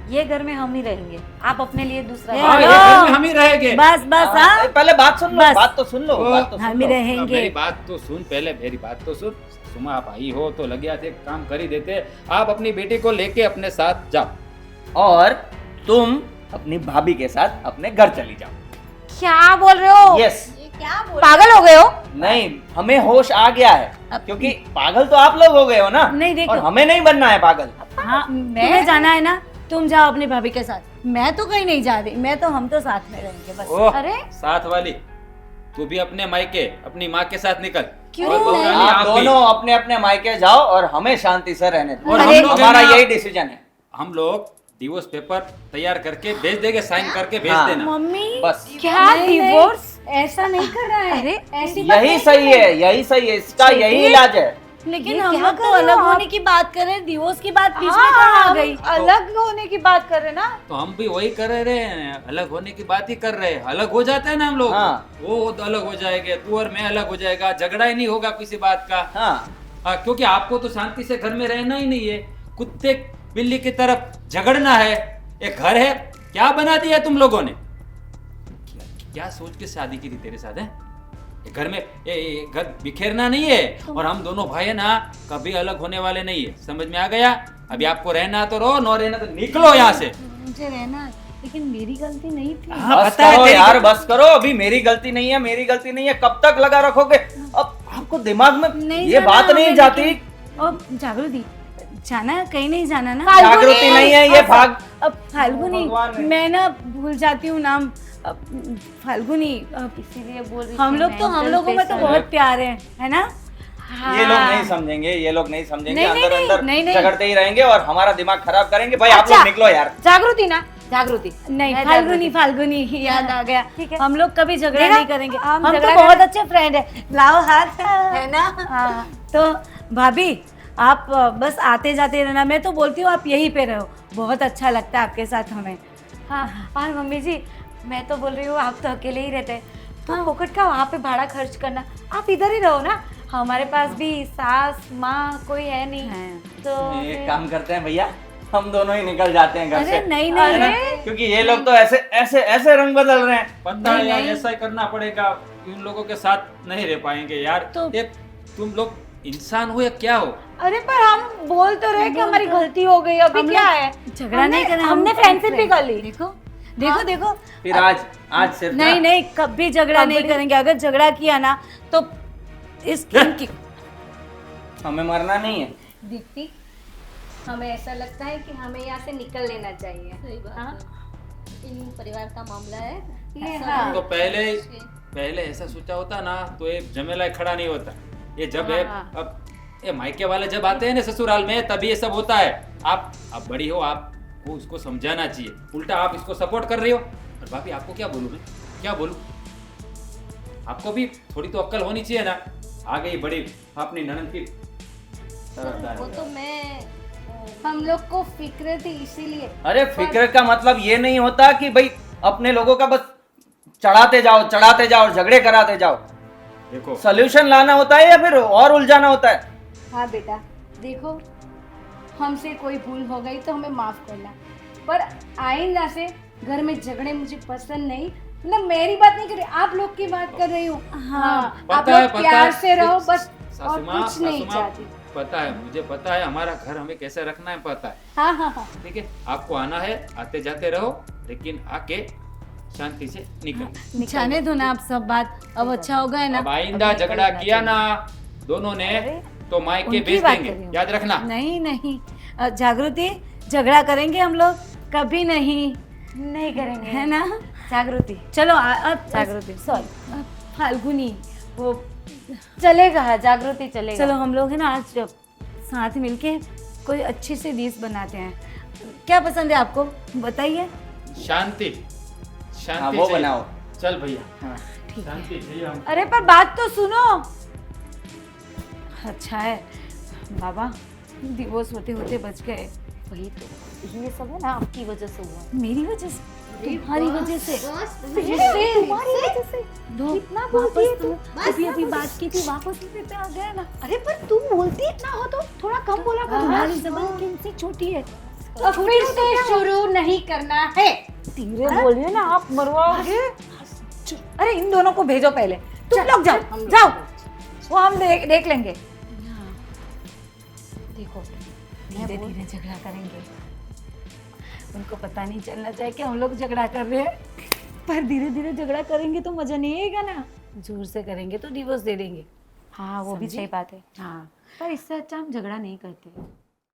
ये घर में हम ही रहेंगे, आप अपने लिए दूसरा ए, घर- हाँ, ये हेलो। घर में हम ही रहेंगे। बस बस, हाँ, पहले बात सुन लो, बस। बात तो सुन लो, तो बात तो सुन हम ही लो। रहेंगे। मेरी बात तो सुन, पहले मेरी बात तो सुन। सुमा, आप आई हो तो लग जाते, काम कर ही देते। आप अपनी बेटी को लेके अपने साथ जाओ। और तुम अपनी भाभी के साथ अपने घर चली जाओ। क्या बोल रहे हो? यस। ये क्या बोल पागल हो गए हो? नहीं, हमें होश आ गया है, क्योंकि पागल तो आप लोग हो गए हो ना। नहीं, देखो। और हमें नहीं बनना है पागल। हाँ, तुम्हें जाना है ना, तुम जाओ अपनी भाभी के साथ। मैं तो कहीं नहीं जा रही, मैं तो, हम तो साथ में रहेंगे बस। ओह, अरे साथ वाली, तू भी अपने मायके अपनी माँ के साथ निकल। क्यों और नहीं? बहुरानी आप आप भी। दोनों अपने अपने मायके जाओ और हमें शांति से रहने दो। और हम लोग है हमारा ना- यही डिसीजन है। हम लोग डिवोर्स पेपर तैयार करके भेज देंगे, साइन करके भेज हाँ। देना। मम्मी बस क्या डिवोर्स ऐसा नहीं कर रहा है। अरे ऐसी बात यही नहीं सही है, यही सही है, इसका यही इलाज है। लेकिन ये हम क्या लोग कर तो रहे हो अलग आप? होने की बात कर रहे हैं, डिवोर्स की बात बीच में हाँ, कहाँ आ हम गई? अलग होने की बात कर रहे ना। तो हम भी वही कर रहे हैं, अलग होने की बात ही कर रहे हैं। अलग हो जाते हैं ना हम लोग, हाँ। वो तो अलग हो जाएंगे, तू और मैं अलग हो जाएगा, झगड़ा ही नहीं होगा किसी बात का। हाँ क्योंकि आपको तो शांति से घर में रहना ही नहीं है, कुत्ते बिल्ली की तरफ झगड़ना है। एक घर है, क्या बना दिया तुम लोगों ने? क्या सोच के शादी की थी तेरे साथ है? ये घर में ये घर बिखेरना नहीं है, और हम दोनों भाई है ना कभी अलग होने वाले नहीं है, समझ में आ गया? अभी आपको रहना तो रहो, न रहना तो निकलो यहाँ से। मुझे रहना, लेकिन मेरी गलती नहीं थी। हाँ, बस पता है करो तेरी यार, गलती- बस करो। अभी मेरी गलती नहीं है, मेरी गलती नहीं है, कब तक लगा रखोगे? अब आपको दिमाग में नहीं ये जाना बात नहीं हमें, जाती। और जागृति जाना कहीं नहीं जाना ना। जागृति नहीं है, ये भाग। अब फाल्गुनी, भगवान है। मैं ना भूल जाती हूँ नाम। अब फाल्गुनी, अब इसीलिए बोल रही हम थी लोग तो हम mental लोगों में तो pressure। बहुत प्यार है ना? ये लोग नहीं समझेंगे, ये लोग नहीं समझेंगे, नहीं, अंदर नहीं, अंदर नहीं, नहीं। झगड़ते ही रहेंगे और हमारा दिमाग खराब करेंगे। भाई आप लोग अच्छा। निकलो यार। जागृति ना, जागृति नहीं, मैं फाल्गुनी जागृति। फाल्गुनी याद आ गया। ठीक है। हम लोग कभी झगड़ा देखा? नहीं करेंगे, हम हम तो झगड़ा बहुत करें- अच्छे फ्रेंड है। लाओ हाथ, है ना? हाँ। तो भाभी आप बस आते जाते रहना, मैं तो बोलती हूँ आप यहीं पे रहो, बहुत अच्छा लगता है आपके साथ हमें। हाँ, और मम्मी जी मैं तो बोल रही हूँ आप तो अकेले ही रहते हैं, तो फोकट का वहाँ पे भाड़ा खर्च करना, आप इधर ही रहो ना, हमारे पास भी सास माँ कोई है नहीं। तो एक फिर- काम करते हैं भैया, हम दोनों ही निकल जाते हैं घर अरे से। नहीं है ना? नहीं, क्योंकि ये लोग तो ऐसे ऐसे ऐसे रंग बदल रहे हैं। पता है नहीं, यार, नहीं। ऐसा ही करना पड़ेगा, उन लोगों के साथ नहीं रह पाएंगे यार। तो- एक तुम लोग इंसान हो या क्या हो? अरे पर हम बोल तो रहे कि हमारी गलती हो गई, अभी हम क्या लोग है? झगड़ा नहीं करें, हमने फ्रेंडशिप भी कर ली। देखो देखो देखो, फिर आज सिर्फ नहीं ना- नहीं, कभी झगड़ा नहीं करेंगे। अगर झगड़ा किया ना तो इस इनकी हमें मरना नहीं है। दीप्ति, हमें ऐसा लगता है कि हमें यहाँ से निकल लेना चाहिए। सही बात हाँ। है। इन परिवार का मामला है। ये सब हाँ। तो पहले ऐसा सोचा होता ना तो ये झमेला खड़ा नहीं होता। ये जब है हाँ। अब ये मायके वाले जब आते हैं ना ससुराल में, तभी ये सब होता है। आप बड़ी हो, आपको उसको समझाना चाहिए, उल्टा आप इसको सपोर्ट कर रही हो। और भाभी आपको क्या बोलूं मैं, क्या बोलूं? आपको भी थोड़ी तो अक्ल होनी चाहिए ना। आ गई बड़ी अपनी ननद की तरफदार। वो तो मैं हम लोग को फिक्र थी इसीलिए। अरे फिक्र का मतलब ये नहीं होता कि भाई अपने लोगों का बस चढ़ाते जाओ, झगड़े कराते जाओ। देखो सोल्यूशन लाना होता है या फिर और उलझाना होता है? हाँ बेटा, देखो हमसे कोई भूल हो गई तो हमें माफ करना, पर आइंदा से घर में झगड़े मुझे पसंद नहीं। मतलब मेरी बात नहीं कर रही, आप लोग की बात कर रही हूँ। हाँ, आप पता है, लोग पता प्यार है। से रहो बस, सासू और माँ, कुछ नहीं सासू माँ, चाहती। पता है, मुझे पता है हमारा घर हमें कैसे रखना है, पता है। हाँ हाँ हाँ। ठीक है, आपको आना है, आते जाते रहो, लेकिन आके शांति से निकल। जाने दो ना आप सब बात, अब अच्छा होगा है ना? अब आइंदा झगड़ा किया ना दोनों ने तो मायके उनकी भेज बात देंगे, कर रही हूँ। याद रखना। नहीं नहीं, जागृति झगड़ा करेंगे हम लोग कभी नहीं, नहीं करेंगे, है ना? जागृति चलो अब जागृति। सॉरी फाल्गुनी, वो चलेगा, जागृति चलेगा। चलो हम लोग है ना आज साथ मिलके कोई अच्छी सी डिश बनाते हैं। क्या पसंद है आपको, बताइए। शांति हाँ शांति वो चाहिए। बनाओ। चल भैया, हाँ। ठीक है, शांति चाहिए हम। अरे पर बात तो सुनो। अच्छा है बाबा, डिवोर्स होते होते बच गए। वही तो, ये सब है ना आपकी वजह से हुआ। मेरी वजह से, तुम्हारी वजह से, तुम्हारी वजह से। दो कितना बोलती है वापस तू? तुम अभी अभी बात की थी, वापस लेते पे आ गया ना। अरे पर तुम बोलती इतना हो तो थोड़ा कम बोला करो। तुम्हारी जबान किनसे छोटी है? तो फिर से शुरू नहीं करना है। धीरे बोलिए ना, आप मरवाओगे। अरे इन दोनों को भेजो पहले, तुम लोग जाओ जाओ, वो हम देख लेंगे। देखो धीरे धीरे झगड़ा करेंगे, उनको पता नहीं चलना चाहिए कि हम लोग झगड़ा कर रहे हैं, पर धीरे धीरे झगड़ा करेंगे तो मजा नहीं आएगा ना। जोर से करेंगे तो डिवोर्स दे देंगे। हाँ वो भी समझी? सही बात है, हाँ, पर इससे अच्छा हम झगड़ा नहीं करते।